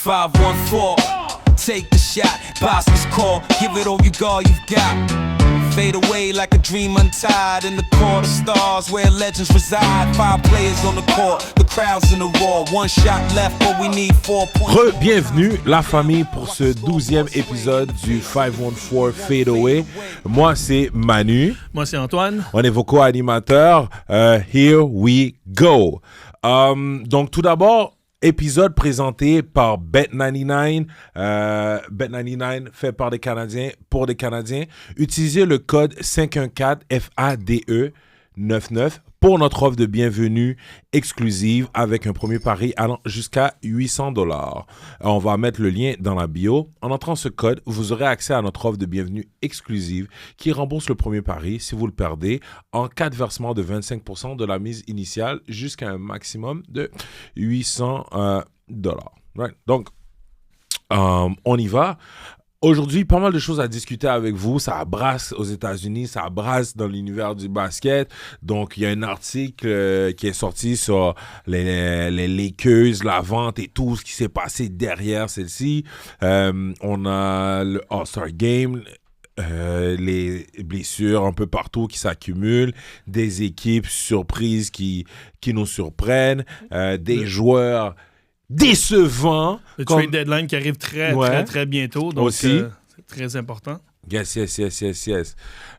514. Take the shot, boss's call. Give it all you got, you've got. Fade away like a dream untied in the court of stars where legends reside. 5 players on the court, the crowd's in the roar. 1 shot left, but we need 4 points. Bienvenue la famille pour ce 12e épisode du 514 Fade Away. Moi c'est Manu. Moi c'est Antoine. On est vos co-animateurs. Here we go. Donc tout d'abord, épisode présenté par Bet99. Bet99 fait par des Canadiens, pour des Canadiens. Utilisez le code 514 FADE 99 pour notre offre de bienvenue exclusive avec un premier pari allant jusqu'à $800. On va mettre le lien dans la bio. En entrant ce code, vous aurez accès à notre offre de bienvenue exclusive qui rembourse le premier pari si vous le perdez en 4 versements de 25% de la mise initiale jusqu'à un maximum de $800. Right. Donc, on y va. Aujourd'hui, pas mal de choses à discuter avec vous. Ça brasse aux États-Unis, ça brasse dans l'univers du basket. Donc, il y a un article qui est sorti sur les Lakers, la vente et tout ce qui s'est passé derrière celle-ci. On a le All-Star Game. Les blessures un peu partout qui s'accumulent, des équipes surprises qui nous surprennent, des joueurs décevants. Le trade deadline qui arrive très bientôt, donc aussi. C'est très important. Yes.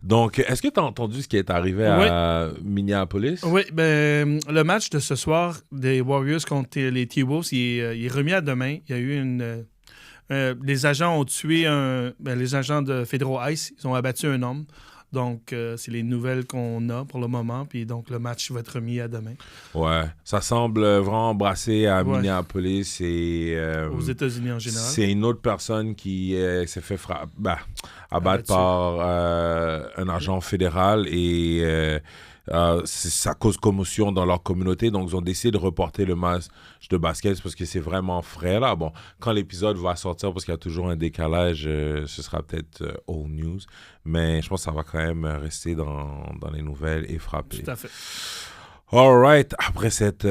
Donc, est-ce que tu as entendu ce qui est arrivé à Minneapolis? Oui, ben, le match de ce soir des Warriors contre les T-Wolves, il est remis à demain. Il y a eu les agents ont tué les agents de Federal Ice. Ils ont abattu un homme. Donc, c'est les nouvelles qu'on a pour le moment. Puis donc, le match va être remis à demain. Ouais, ça semble vraiment brasser à Minneapolis. Et, aux États-Unis en général. C'est une autre personne qui s'est fait abattre par un agent fédéral et ça cause commotion dans leur communauté. Donc, ils ont décidé de reporter le match de basket parce que c'est vraiment frais là. Bon, quand l'épisode va sortir, parce qu'il y a toujours un décalage, ce sera peut-être old news. Mais je pense que ça va quand même rester dans les nouvelles et frapper. Tout à fait. All right. Après cette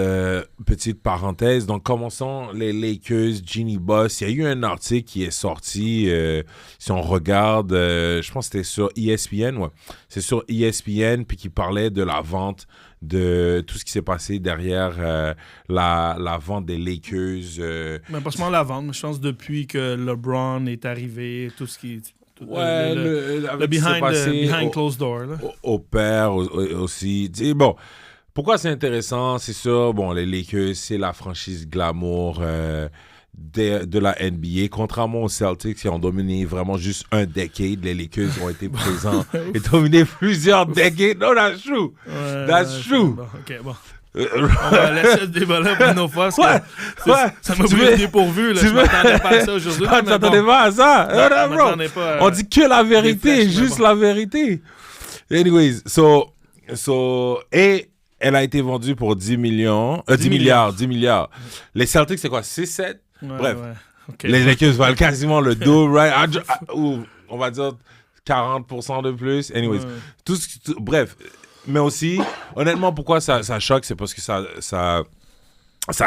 petite parenthèse, donc commençons les Lakers, Jeanie Buss. Il y a eu un article qui est sorti, si on regarde, je pense que c'était sur ESPN, ouais. C'est sur ESPN, puis qui parlait de la vente, de tout ce qui s'est passé derrière la vente des Lakers. Mais pas seulement la vente, je pense depuis que LeBron est arrivé, tout ce qui... le behind closed door. Là. Au père aussi. Bon... Pourquoi c'est intéressant? C'est ça, bon, les Lakers, c'est la franchise glamour de la NBA. Contrairement aux Celtics qui ont dominé vraiment juste un decade, les Lakers ont été présents et dominé plusieurs decades. No, that's true. That's true. Bon, OK, bon. On va laisser ce débat-là pour nos fois. Ça m'a pris dépourvu. Je m'attendais pas à ça aujourd'hui. Tu t'attendais pas à ça? On dit que la vérité, juste la vérité. Anyways, et elle a été vendue pour 10 milliards. Les Celtics, c'est quoi? 6-7? Bref. Ouais. Okay. Les Lakers valent quasiment le double, right? On va dire 40% de plus. Anyways. Bref. Mais aussi, honnêtement, pourquoi ça choque? C'est parce que ça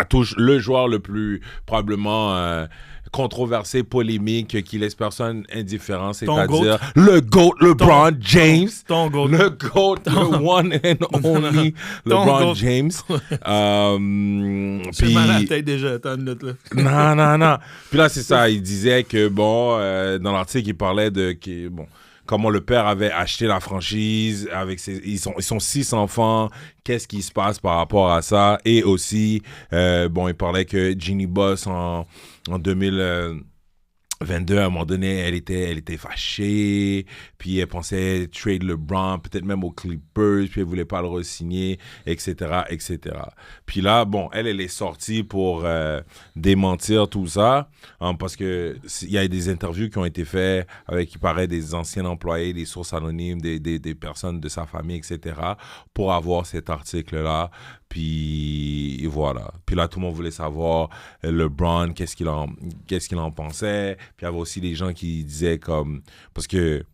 touche le joueur le plus probablement... controversé, polémique, qui laisse personne indifférent, c'est-à-dire le GOAT LeBron James. Le GOAT, le one and only LeBron James. J'ai mal à la tête déjà, attends une minute là. Non. Puis là, c'est ça, il disait que, dans l'article, il parlait de... comment le père avait acheté la franchise, ils sont 6 enfants, qu'est-ce qui se passe par rapport à ça? Et aussi, il parlait que Jeanie Buss en 2022, à un moment donné, elle était fâchée, puis elle pensait trade LeBron, peut-être même aux Clippers, puis elle voulait pas le re-signer, etc. Puis là, elle est sortie pour démentir tout ça, parce que il y a des interviews qui ont été faites avec, il paraît, des anciens employés, des sources anonymes, des personnes de sa famille, etc., pour avoir cet article-là. Puis voilà. Puis là, tout le monde voulait savoir LeBron, qu'est-ce qu'il en pensait. Puis il y avait aussi des gens qui disaient comme... Parce que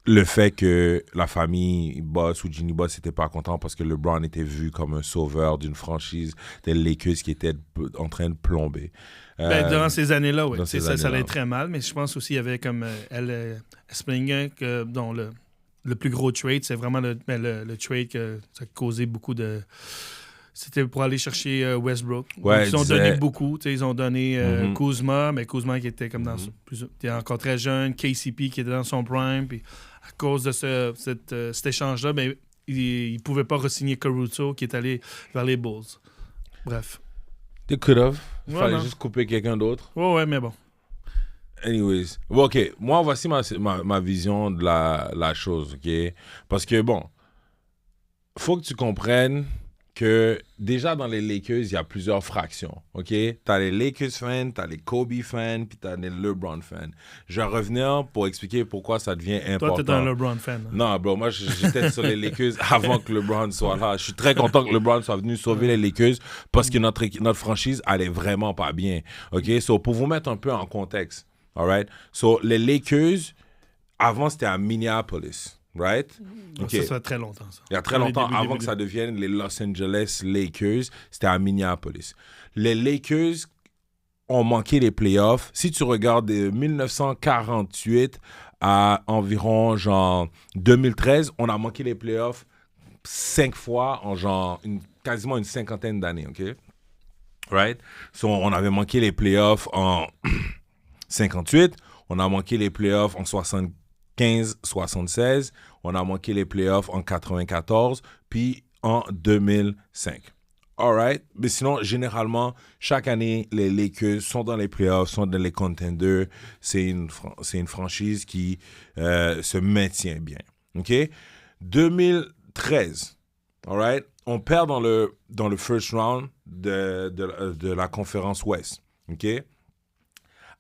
le fait que la famille Boss ou Ginny Boss n'était pas content parce que LeBron était vu comme un sauveur d'une franchise des Lakers qui était en train de plomber. Durant ces années-là, oui. Ça années-là. allait très mal, mais je pense aussi qu'il y avait comme Springer, dont le plus gros trade, c'est vraiment le trade que ça a causé beaucoup de... C'était pour aller chercher Westbrook. Ouais, Donc, ils ont donné beaucoup. Ils ont donné Kuzma, mais Kuzma qui était comme était encore très jeune, KCP qui était dans son prime. Puis à cause de cet échange-là, ben, il ne pouvait pas re-signer Caruso qui est allé vers les Bulls. Bref. They could have. Il Ouais, fallait non. juste couper quelqu'un d'autre. Ouais, mais bon. Anyways. Bon, OK. Moi, voici ma vision de la chose, OK? Parce que, bon, faut que tu comprennes que déjà dans les Lakers, il y a plusieurs fractions, OK? T'as les Lakers fans, t'as les Kobe fans, puis t'as les LeBron fans. Je vais revenir pour expliquer pourquoi ça devient important. Toi, t'es un LeBron fan. Hein? Non, bro, moi, j'étais sur les Lakers avant que LeBron soit là. Je suis très content que LeBron soit venu sauver les Lakers parce que notre franchise allait vraiment pas bien, OK? So, pour vous mettre un peu en contexte, all right? So, les Lakers, avant, c'était à Minneapolis. Right? Donc, ça fait très longtemps, ça. Il y a très longtemps, avant que ça devienne les Los Angeles Lakers, c'était à Minneapolis. Les Lakers ont manqué les playoffs. Si tu regardes de 1948 à environ genre 2013, on a manqué les playoffs 5 fois en genre quasiment une cinquantaine d'années, OK? Right? So, on avait manqué les playoffs en 58, on a manqué les playoffs en 75-76, on a manqué les playoffs en 94, puis en 2005. All right? Mais sinon, généralement, chaque année, les Lakers sont dans les playoffs, sont dans les contenders. C'est une franchise qui se maintient bien. OK? 2013, all right? On perd dans le first round de la conférence Ouest. OK?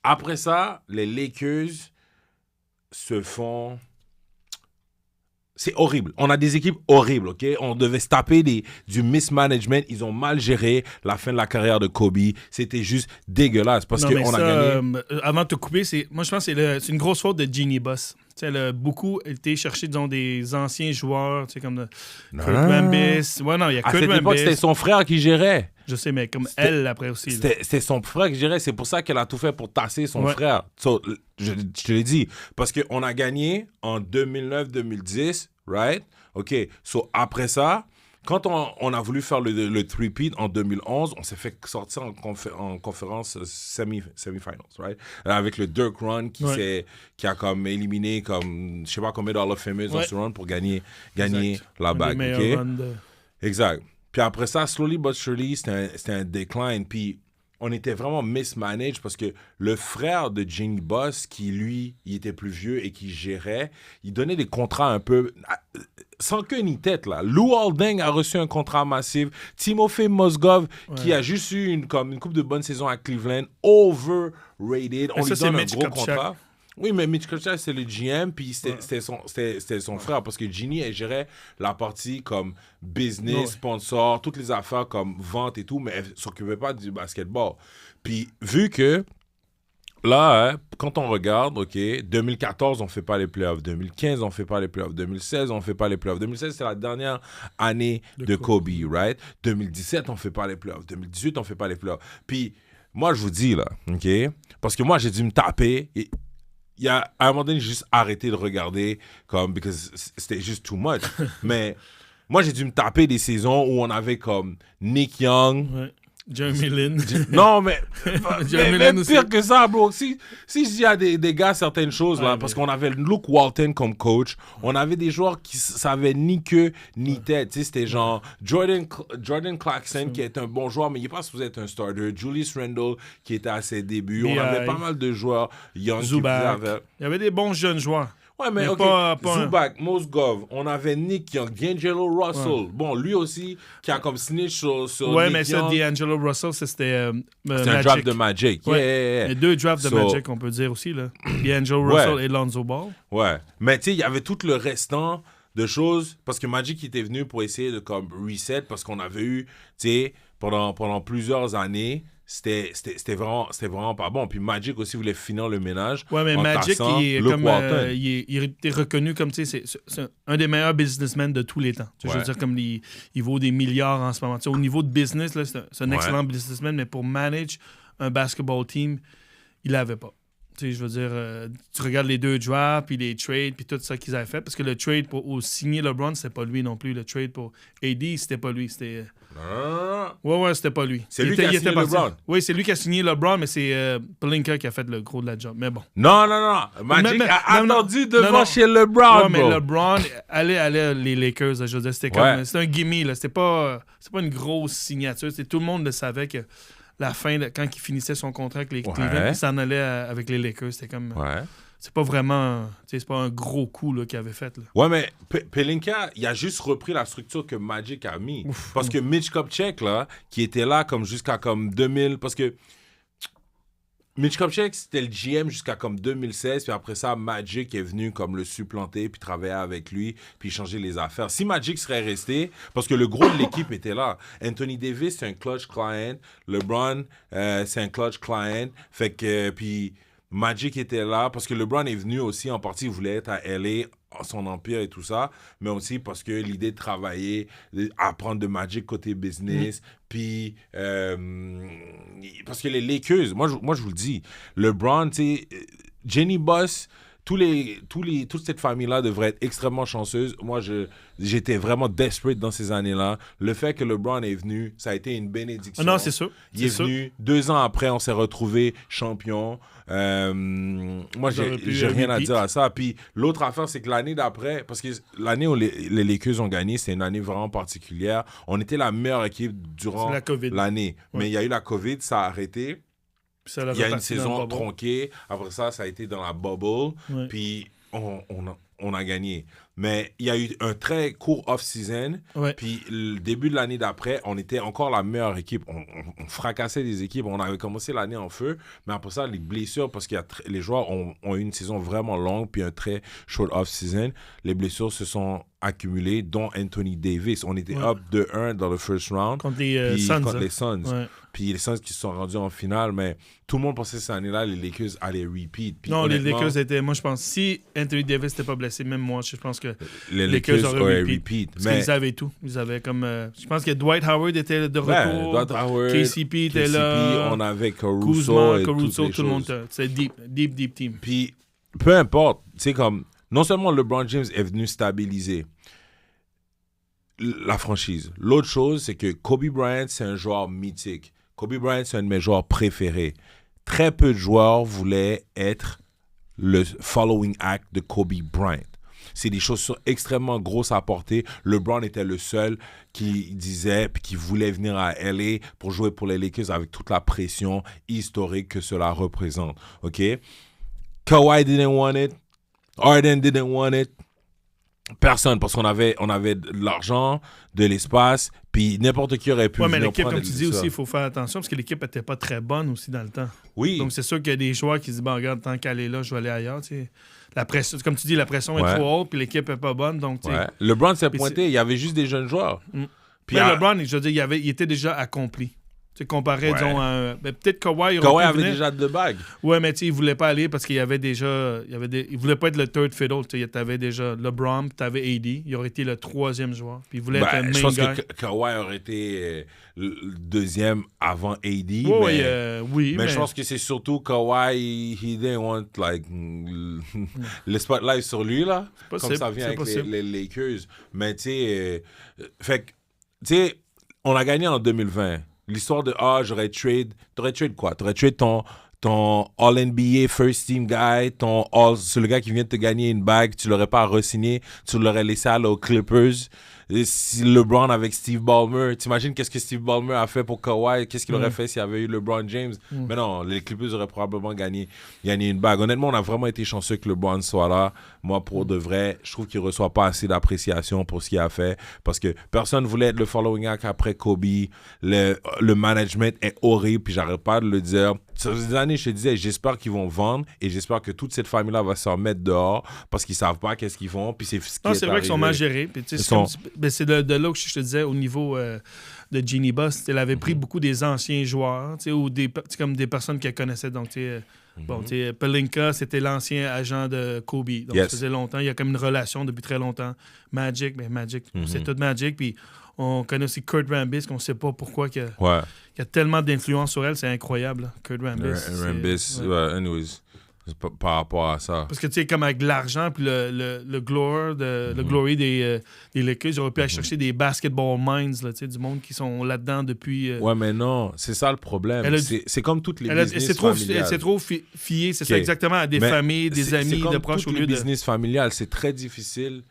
Après ça, les Lakers se font... C'est horrible. On a des équipes horribles, OK? On devait se taper du mismanagement. Ils ont mal géré la fin de la carrière de Kobe. C'était juste dégueulasse parce qu'on a gagné. Avant de te couper, moi, je pense que c'est une grosse faute de Ginny Boss. Beaucoup été chercher, disons, des anciens joueurs, comme Kurt Rambis. Ouais, non, il y a Kurt Rambis. À cette époque, c'était son frère qui gérait. Je sais, mais comme elle, après aussi. C'était son frère qui gérait. C'est pour ça qu'elle a tout fait pour tasser son frère. So, je te l'ai dit. Parce qu'on a gagné en 2009-2010, right? OK. So, après ça, quand on a voulu faire le three-peat en 2011, on s'est fait sortir en conférence semi-finals, right? Avec le Dirk Run qui a comme éliminé comme, je sais pas combien d'Hall of Famers dans ce run pour gagner la bague, OK? Exact. Puis après ça, slowly but surely, c'était un decline. Puis on était vraiment mismanaged parce que le frère de Ginny Boss, qui lui, il était plus vieux et qui gérait, il donnait des contrats un peu... sans queue ni tête, là. Lou Alding a reçu un contrat massif. Timofey Mozgov, qui a juste eu une coupe de bonne saison à Cleveland, overrated. On lui donne un gros contrat. Oui, mais Mitch Kupchak, c'est le GM, puis c'était son frère, parce que Ginny, elle gérait la partie comme business, sponsor, toutes les affaires comme vente et tout, mais elle ne s'occupait pas du basketball. Puis, vu que, là, quand on regarde, OK, 2014, on ne fait pas les playoffs. 2015, on ne fait pas les playoffs. 2016, on ne fait pas les playoffs. 2016, c'est la dernière année de Kobe, right? 2017, on ne fait pas les playoffs. 2018, on ne fait pas les playoffs. Puis, moi, je vous dis, là, OK, parce que moi, j'ai dû me taper... à un moment donné, j'ai juste arrêté de regarder parce que c'était juste too much. Mais moi, j'ai dû me taper des saisons où on avait comme Nick Young. Jeremy Lin. Non, mais même aussi. pire que ça, bro. Si je dis à des gars certaines choses, là, parce qu'on avait Luke Walton comme coach, on avait des joueurs qui savaient ni queue ni tête. Tu sais, c'était genre Jordan Clarkson, qui est un bon joueur, mais il n'est pas supposé être un starter. Julius Randle, qui était à ses débuts. On avait pas mal de joueurs young. Zubac. Il y avait des bons jeunes joueurs. Ouais, mais OK, Zubac, Mozgov, on avait Nick Young, D'Angelo Russell. Ouais. Bon, lui aussi, qui a comme snitch sur ouais, Nick mais ça, Young. D'Angelo Russell, c'était c'était un draft de Magic. Ouais. Yeah. Les deux drafts de Magic, on peut dire aussi, là. D'Angelo Russell et Lonzo Ball. Ouais, mais tu sais, il y avait tout le restant de choses, parce que Magic était venu pour essayer de comme reset, parce qu'on avait eu, tu sais, pendant plusieurs années, c'était vraiment pas bon. Puis Magic aussi voulait finir le ménage. Ouais, mais en Magic, tassant il est Luke comme Walton. il est reconnu comme, tu sais, c'est un des meilleurs businessmen de tous les temps. Tu sais, je veux dire, comme il vaut des milliards en ce moment. Tu sais, au niveau de business, là, c'est un excellent businessman, mais pour manage un basketball team, il l'avait pas. Tu sais, je veux dire, tu regardes les 2 drafts, puis les trades, puis tout ça qu'ils avaient fait. Parce que le trade pour signer LeBron, c'était pas lui non plus. Le trade pour AD, c'était pas lui. C'était... Ouais, c'était pas lui. C'est lui qui a signé LeBron. Oui, c'est lui qui a signé LeBron, mais c'est Pelinka qui a fait le gros de la job. Mais bon. Non. Magic a attendu devant chez LeBron, ouais, mais LeBron allait les Lakers. Je veux dire, c'était comme... C'était un gimme, là. C'était pas une grosse signature. Tout le monde le savait que la fin, quand il finissait son contrat avec les Cleveland, il s'en allait avec les Lakers. C'était comme... C'est pas vraiment... C'est pas un gros coup là, qu'il avait fait. Là. Ouais, mais Pelinka, il a juste repris la structure que Magic a mis. Parce que Mitch Kupchak, là, qui était là comme jusqu'à comme 2000... Parce que Mitch Kupchak, c'était le GM jusqu'à comme 2016. Puis après ça, Magic est venu comme le supplanter, puis travailler avec lui, puis changer les affaires. Si Magic serait resté, parce que le gros de l'équipe était là. Anthony Davis, c'est un clutch client. LeBron, c'est un clutch client. Fait que... puis Magic était là parce que LeBron est venu aussi en partie, il voulait être à LA, son empire et tout ça, mais aussi parce que l'idée de travailler, apprendre de Magic côté business, puis parce que les Lakers, moi je vous le dis, LeBron, tu sais, Jenny Buss, toute cette famille-là devrait être extrêmement chanceuse. Moi, j'étais vraiment desperate dans ces années-là. Le fait que LeBron est venu, ça a été une bénédiction. Non, c'est sûr. Il est venu. 2 ans après, on s'est retrouvés champions. Moi, j'ai rien à dire à ça. Puis l'autre affaire, c'est que l'année d'après, parce que l'année où les Lakers ont gagné, c'est une année vraiment particulière. On était la meilleure équipe durant l'année. Ouais. Mais il y a eu la COVID, ça a arrêté. Il y a une saison tronquée. Après ça, ça a été dans la bubble. Ouais. Puis on a gagné. Mais il y a eu un très court off-season. Ouais. Puis le début de l'année d'après, on était encore la meilleure équipe. On fracassait des équipes. On avait commencé l'année en feu. Mais après ça, les blessures, parce que les joueurs ont eu une saison vraiment longue puis un très short off-season, les blessures se sont accumulées, dont Anthony Davis. On était up 2-1 dans le first round. Contre les Suns. Contre les Suns. Ouais. Puis les Suns qui se sont rendus en finale. Mais tout le monde pensait cette année-là, les Lakers allaient repeat. Puis non, les Lakers étaient... Moi, je pense, si Anthony Davis n'était pas blessé, même moi, je pense que les Lakers auraient repeat. Parce qu'ils avaient tout. Ils avaient comme... je pense que Dwight Howard était de retour. Dwight Howard, KCP était là. On avait Caruso Kuzma, et Caruso, tout le monde. C'est deep team. Puis, peu importe, c'est comme... Non seulement LeBron James est venu stabiliser la franchise. L'autre chose, c'est que Kobe Bryant, c'est un joueur mythique. Kobe Bryant, c'est un de mes joueurs préférés. Très peu de joueurs voulaient être le following act de Kobe Bryant. C'est des choses extrêmement grosses à porter. LeBron était le seul qui disait puis qui voulait venir à LA pour jouer pour les Lakers avec toute la pression historique que cela représente. OK? Kawhi didn't want it. Harden didn't want it. Personne, parce qu'on avait de l'argent, de l'espace, puis n'importe qui aurait pu venir mais l'équipe, prendre comme tu dis aussi, il faut faire attention, parce que l'équipe n'était pas très bonne aussi dans le temps. Oui. Donc, c'est sûr qu'il y a des joueurs qui disent, bon, regarde, tant qu'elle est là, je vais aller ailleurs, tu sais. La pression, comme tu dis, la pression est trop haute, puis l'équipe n'est pas bonne, donc, tu sais. LeBron s'est pointé, il y avait juste des jeunes joueurs. Puis LeBron, je veux dire, il était déjà accompli. Tu sais, comparé, disons, à... peut-être Kawhi avait déjà 2 bagues. Ouais, mais tu sais, il voulait pas aller parce qu'il y avait déjà... Il voulait pas être le third fiddle. Tu sais, t'avais déjà LeBron, puis t'avais AD. Il aurait été le 3e joueur. Puis il voulait être le main guy. Je pense que Kawhi aurait été le 2e avant AD. Oui, mais je pense que c'est surtout Kawhi, he didn't want, like, le spotlight sur lui, là. Comme ça vient avec les Lakers. Mais tu sais... fait que, tu sais, on a gagné en 2020. L'histoire de j'aurais trade. T'aurais trade quoi? T'aurais trade ton All-NBA First Team guy, c'est le gars qui vient de te gagner une bague, tu l'aurais pas re-signé, tu l'aurais laissé aller aux Clippers. Et si LeBron avec Steve Ballmer, t'imagines qu'est-ce que Steve Ballmer a fait pour Kawhi? Qu'est-ce qu'il aurait fait s'il y avait eu LeBron James? Mais non, les Clippers auraient probablement gagné une bague. Honnêtement, on a vraiment été chanceux que LeBron soit là. Moi, pour de vrai, je trouve qu'il ne reçoit pas assez d'appréciation pour ce qu'il a fait parce que personne ne voulait être le following act après Kobe. Le management est horrible, puis j'arrête pas de le dire. Sur des années, je te disais, j'espère qu'ils vont vendre et j'espère que toute cette famille-là va se remettre dehors parce qu'ils savent pas qu'est-ce qu'ils font. Puis c'est ce qui Non, est c'est vrai qu'ils sont mal gérés. Puis, c'est de là que je te disais au niveau de Jeannie Buss. Elle avait pris beaucoup des anciens joueurs ou comme des personnes qu'elle connaissait. Donc, Pelinka, c'était l'ancien agent de Kobe. Donc, ça faisait longtemps. Il y a comme une relation depuis très longtemps. Magic, c'est tout Magic. Puis on connaît aussi Kurt Rambis, qu'on ne sait pas pourquoi il y a tellement d'influence sur elle. C'est incroyable, là. Kurt Rambis. Anyways, par rapport à ça. Parce que, tu sais, comme avec l'argent puis le glory des Lakers, ils auraient pu aller chercher des basketball minds, là, du monde qui sont là-dedans depuis... Ouais, mais non, c'est ça le problème. C'est comme toutes les business familiales. C'est trop fié, c'est ça exactement, à des familles, des amis, de proches au lieu de... business familial, c'est très difficile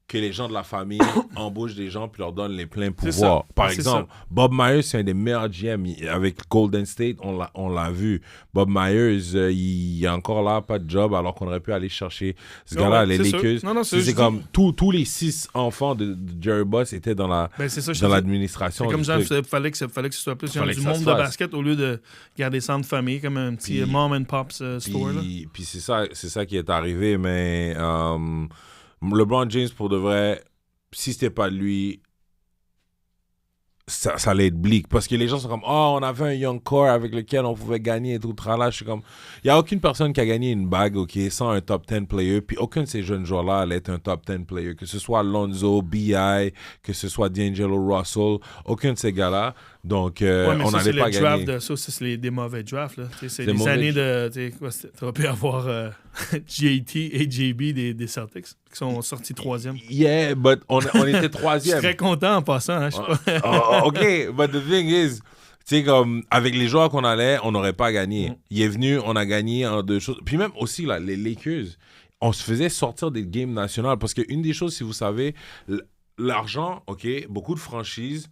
que les gens de la famille embauchent des gens puis leur donnent les pleins pouvoirs. Par exemple, Bob Myers, c'est un des meilleurs GM. Avec Golden State, on l'a vu. Bob Myers, il est encore là, pas de job, alors qu'on aurait pu aller chercher ce gars-là, les Lakers. C'est comme tous les 6 enfants de Jerry Buss étaient dans l'administration. C'est comme genre, il fallait que ce soit plus du monde de basket au lieu de garder ça de famille, comme un petit mom and pops store. Puis c'est ça qui est arrivé, mais... LeBron James, pour de vrai, si c'était pas lui, ça allait être bleak. Parce que les gens sont comme, on avait un young core avec lequel on pouvait gagner et tout. Là, je suis comme, il n'y a aucune personne qui a gagné une bague, OK, sans un top 10 player. Puis aucun de ces jeunes joueurs-là allait être un top 10 player. Que ce soit Lonzo, B.I., que ce soit D'Angelo Russell, aucun de ces gars-là. Donc, on n'allait pas gagner. C'est des mauvais drafts. Là. C'est des années de... Tu aurais pu avoir JT et JB des Celtics qui sont sortis 3e. Yeah, but on était 3e. Je suis très content en passant. Hein, je sais pas. OK, but the thing is... Tu sais, comme, avec les joueurs qu'on allait, on n'aurait pas gagné. Il est venu, on a gagné en 2 choses. Puis même aussi, là, les Lakers, on se faisait sortir des games nationales. Parce qu'une des choses, si vous savez, l'argent, OK, beaucoup de franchises...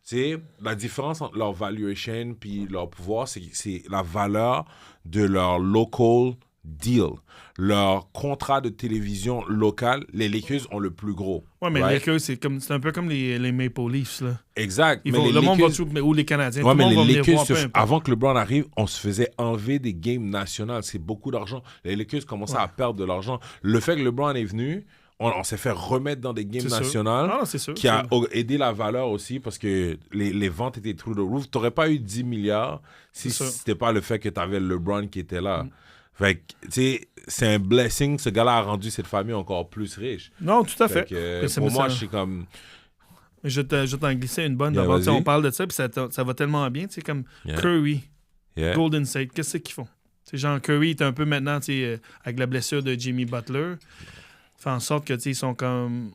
C'est la différence entre leur valuation puis leur pouvoir, c'est la valeur de leur local deal. Leur contrat de télévision local, les Lakers ont le plus gros. Ouais, mais les Lakers, c'est un peu comme les Maple Leafs, là. Exact. Le monde va tout, ou les Canadiens. Ouais, mais les Lakers, avant que LeBron arrive, on se faisait enlever des games nationales. C'est beaucoup d'argent. Les Lakers commençaient à perdre de l'argent. Le fait que LeBron est venu... On s'est fait remettre dans des games nationales qui a aidé la valeur aussi parce que les ventes étaient through the roof. Tu n'aurais pas eu 10 milliards si ce n'était pas le fait que tu avais LeBron qui était là. Fait que, tu sais, c'est un blessing. Ce gars-là a rendu cette famille encore plus riche. Non, tout à fait. Pour moi, je suis comme... Je t'en glissais une bonne. D'abord, on parle de ça, puis ça va tellement bien. Tu sais, comme Curry, Golden State, qu'est-ce qu'ils font? T'sais, genre, Curry est un peu maintenant, avec la blessure de Jimmy Butler... fait en sorte que, tu sais, ils sont comme...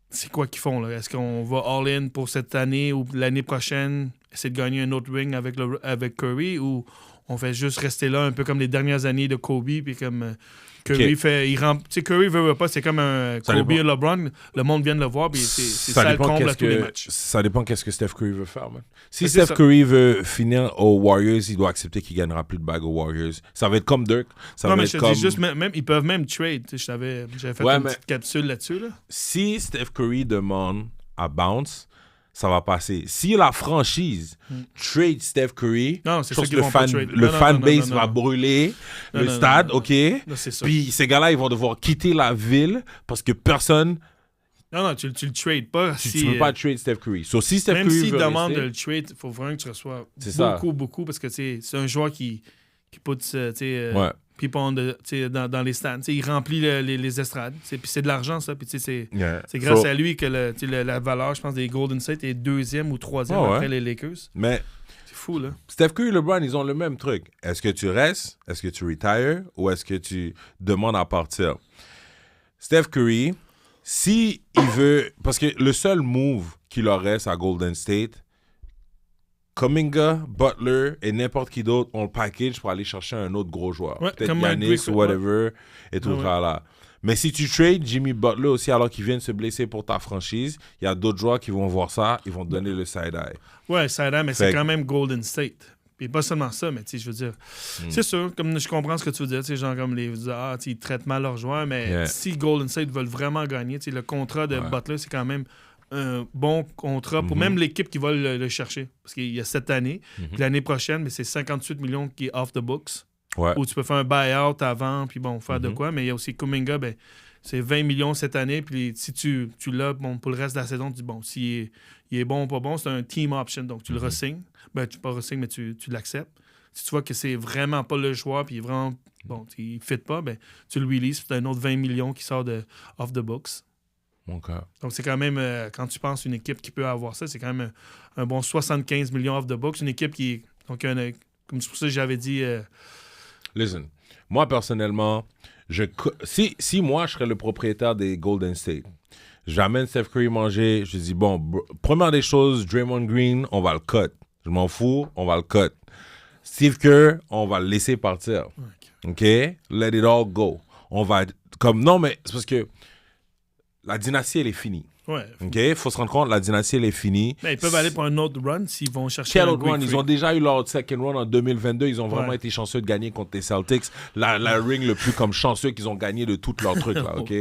C'est quoi qu'ils font, là? Est-ce qu'on va all-in pour cette année ou l'année prochaine, essayer de gagner un autre ring avec Curry, ou on fait juste rester là, un peu comme les dernières années de Kobe, puis comme... Curry fait... Tu sais, Curry veut pas, c'est comme un Kobe et LeBron, le monde vient de le voir, puis c'est ça le comble à tous les matchs. Ça dépend qu'est-ce que Steph Curry veut faire, man. Si Steph Curry veut finir aux Warriors, il doit accepter qu'il gagnera plus de bagues aux Warriors. Ça va être comme Dirk. Dis juste, même, ils peuvent même trade. J'avais fait une petite capsule là-dessus. Là. Si Steph Curry demande à bounce, ça va passer. Si la franchise trade Steph Curry, je pense que le fanbase va brûler le stade, OK? Puis ces gars-là, ils vont devoir quitter la ville parce que personne... Non, tu le trades pas. Tu peux pas trade Steph Curry. So, si Steph même Curry s'il veut demande rester, de le trade, il faut vraiment que tu reçois beaucoup, parce que c'est un joueur qui put people dans les stands. Il remplit les estrades. Puis c'est de l'argent, ça. Puis c'est grâce à lui que la valeur, je pense, des Golden State est 2e ou 3e après les Lakers. Mais c'est fou, là. Steph Curry et LeBron, ils ont le même truc. Est-ce que tu restes? Est-ce que tu retires? Ou est-ce que tu demandes à partir? Steph Curry, si il veut... Parce que le seul move qu'il leur reste à Golden State... Kuminga, Butler et n'importe qui d'autre ont le package pour aller chercher un autre gros joueur. Peut-être Giannis ou whatever et tout ça là. Mais si tu trades Jimmy Butler aussi alors qu'il vient de se blesser pour ta franchise, il y a d'autres joueurs qui vont voir ça, ils vont te donner le side-eye. Ouais, side-eye, mais c'est quand même Golden State. Puis pas seulement ça, mais tu sais, je veux dire, c'est sûr, comme je comprends ce que tu veux dire, tu sais, genre comme ils traitent mal leurs joueurs, mais si Golden State veulent vraiment gagner, tu sais, le contrat de Butler, c'est quand même un bon contrat pour même l'équipe qui va le chercher. Parce qu'il y a cette année. Puis l'année prochaine, mais c'est 58 millions qui est off the books. Ouais. Où tu peux faire un buy-out avant, puis bon, faire de quoi. Mais il y a aussi Kuminga, ben, c'est 20 millions cette année. Puis si tu l'as pour le reste de la saison, tu dis, bon, s'il est bon ou pas bon, c'est un team option. Donc, tu le re-signes. Ben, tu pas re-signes, mais tu l'acceptes. Si tu vois que c'est vraiment pas le joueur, puis il est vraiment, bon, il ne fit pas, ben, tu le releases. C'est un autre 20 millions qui sort de off the books. Okay. Donc, c'est quand même, quand tu penses une équipe qui peut avoir ça, c'est quand même un bon 75 millions off the books. Une équipe qui est, donc, comme c'est pour ça que j'avais dit... Listen, moi, personnellement, si moi, je serais le propriétaire des Golden State, j'amène Steph Curry manger, je dis, bon, première des choses, Draymond Green, on va le cut. Je m'en fous, on va le cut. Steve Kerr, on va le laisser partir. OK? Let it all go. On va... Non, mais c'est parce que la dynastie, elle est finie. Ouais. OK? Il faut se rendre compte, la dynastie, elle est finie. Mais ils peuvent aller pour un autre run s'ils vont chercher Quel un autre run? Ils ont déjà eu leur second run en 2022. Ils ont vraiment été chanceux de gagner contre les Celtics. La ring le plus comme chanceux qu'ils ont gagné de tout leur truc, là, OK?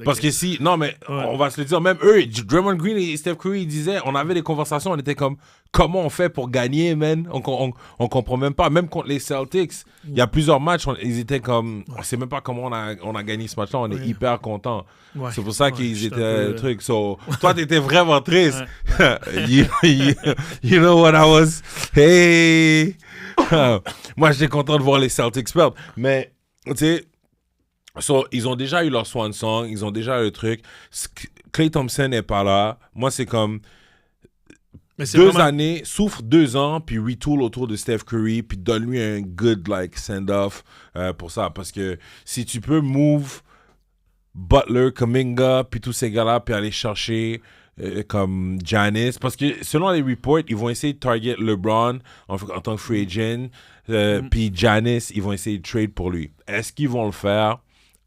Parce que si... Non, mais on va se le dire. Même eux, Draymond Green et Steph Curry, ils disaient... On avait des conversations, on était comme... Comment on fait pour gagner, man? On comprend même pas. Même contre les Celtics, il y a plusieurs matchs, ils étaient comme... On sait même pas comment on a gagné ce match-là. On est hyper contents. Ouais. C'est pour ça qu'ils étaient trucs. So, toi, t'étais vraiment triste. you know what I was? Hey! Moi, j'étais content de voir les Celtics perdre. Mais, tu sais, ils ont déjà eu leur swan song. Ils ont déjà eu le truc. Klay Thompson n'est pas là. Moi, c'est comme... années, souffre 2 ans, puis retool autour de Steph Curry, puis donne-lui un good send-off pour ça. Parce que si tu peux move Butler, Kuminga, puis tous ces gars-là, puis aller chercher comme Giannis, parce que selon les reports, ils vont essayer de target LeBron en tant que free agent, puis Giannis, ils vont essayer de trade pour lui. Est-ce qu'ils vont le faire?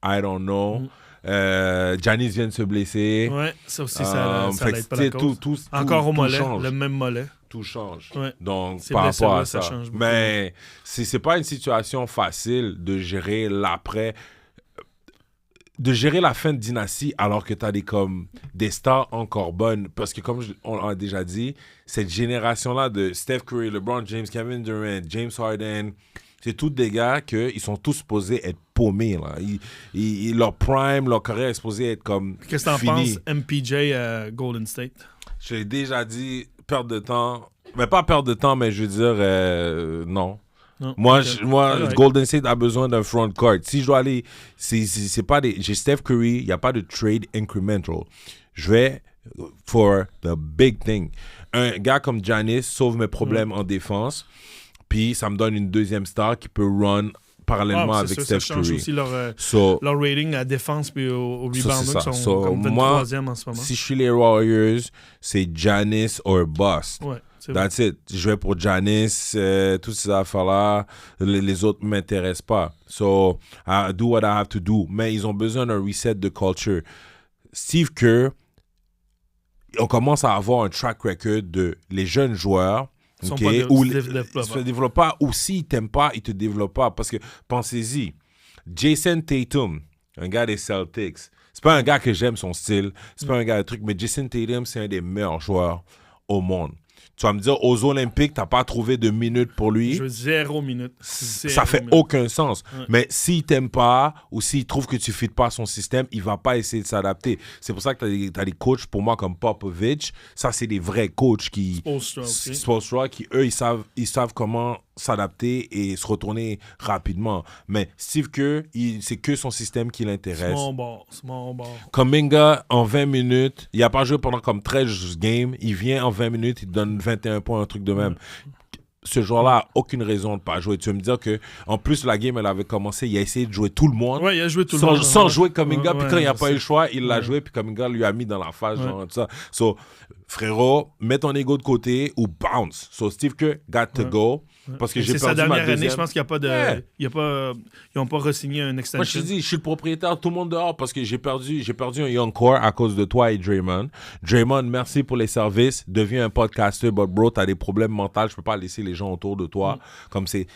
I don't know. Giannis vient de se blesser. Ouais, ça aussi, ça l'aide pas la cause. Encore au mollet, le même mollet. Tout change. Ouais. Donc, par rapport à ça. Change beaucoup. Mais c'est pas une situation facile de gérer l'après, de gérer la fin de dynastie alors que tu as des stars encore bonnes. Parce que comme on l'a déjà dit, cette génération-là de Steph Curry, LeBron James, Kevin Durant, James Harden... C'est tous des gars qu'ils sont tous supposés être paumés. Là. Leur prime, leur carrière est supposée être comme Qu'est-ce que t'en penses, MPJ à Golden State? Je l'ai déjà dit, perte de temps. Mais pas perte de temps, mais je veux dire, non. Moi, Golden State a besoin d'un front court. Si je dois aller, c'est pas j'ai Steph Curry, il n'y a pas de trade incremental. Je vais for the big thing. Un gars comme Giannis sauve mes problèmes en défense. Puis ça me donne une deuxième star qui peut run parallèlement avec Steph Curry. Ça change aussi leur rating à défense puis au rebound. Ils sont comme 23e en ce moment. Si je suis les Warriors, c'est Giannis or bust. Ouais, that's it. Je vais pour Giannis, toutes ces affaires-là. Les autres ne m'intéressent pas. So, I do what I have to do. Mais ils ont besoin d'un reset de culture. Steve Kerr, on commence à avoir un track record de les jeunes joueurs. Okay, ou ils se développent pas, ou s'ils t'aiment pas, ils te développent pas. Parce que, pensez-y, Jason Tatum, un gars des Celtics, c'est pas un gars que j'aime son style, c'est pas un gars de truc, mais Jason Tatum, c'est un des meilleurs joueurs au monde. Tu vas me dire, aux Olympiques, t'as pas trouvé de minutes pour lui. Je veux 0 minutes. Ça fait aucun sens. Ouais. Mais s'il t'aime pas ou s'il trouve que tu ne fites pas son système, il va pas essayer de s'adapter. C'est pour ça que t'as des coachs, pour moi, comme Popovich. Ça, c'est des vrais coachs qui... Spoelstra, qui, eux, ils savent comment s'adapter et se retourner rapidement. Mais Steve Kerr, c'est que son système qui l'intéresse. Small ball. Kuminga, en 20 minutes, il n'a pas joué pendant comme 13 games. Il vient en 20 minutes, il donne 21 points, un truc de même. Ce joueur-là n'a aucune raison de ne pas jouer. Tu veux me dire qu'en plus, la game, elle avait commencé, il a essayé de jouer tout le monde. Oui, il a joué tout le monde. Sans jouer Kuminga, puis quand il n'a pas eu le choix, il l'a joué, puis Kuminga lui a mis dans la face, genre, tout ça. So, frérot, mets ton ego de côté ou bounce. So, Steve Kerr got to go. Parce que j'ai perdu sa dernière ma deuxième année, je pense qu'il n'y a pas de... ils n'ont pas re-signé un extension. Moi, je te dis, je suis le propriétaire, tout le monde dehors, parce que j'ai perdu un young core à cause de toi et Draymond. Draymond, merci pour les services. Deviens un podcaster, but bro, t'as des problèmes mentaux. Je peux pas laisser les gens autour de toi. Comme c'est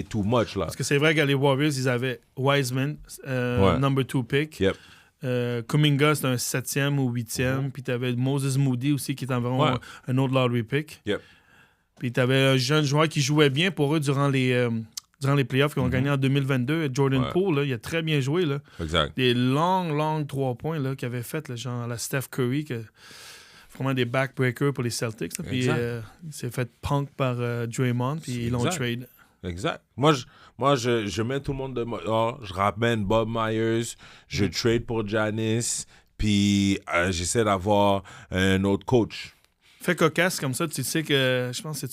too much, là. Parce que c'est vrai que les Warriors, ils avaient Wiseman, number 2 pick. Yep. Kuminga, c'était un 7e ou 8e. Puis t'avais Moses Moody aussi, qui est environ un autre lottery pick. Yep. Puis t'avais un jeune joueur qui jouait bien pour eux durant les playoffs qu'ils ont gagné en 2022. Jordan Poole, là, il a très bien joué. Là. Exact. Des longs 3 points là, qu'il avait fait, là, genre la Steph Curry, vraiment des backbreakers pour les Celtics. Là. Puis il s'est fait punk par Draymond, puis ils l'ont trade. Exact. Moi, je mets tout le monde de mort. Je ramène Bob Myers, je trade pour Giannis, puis j'essaie d'avoir un autre coach. Fait cocasse comme ça, tu sais que, je pense, ça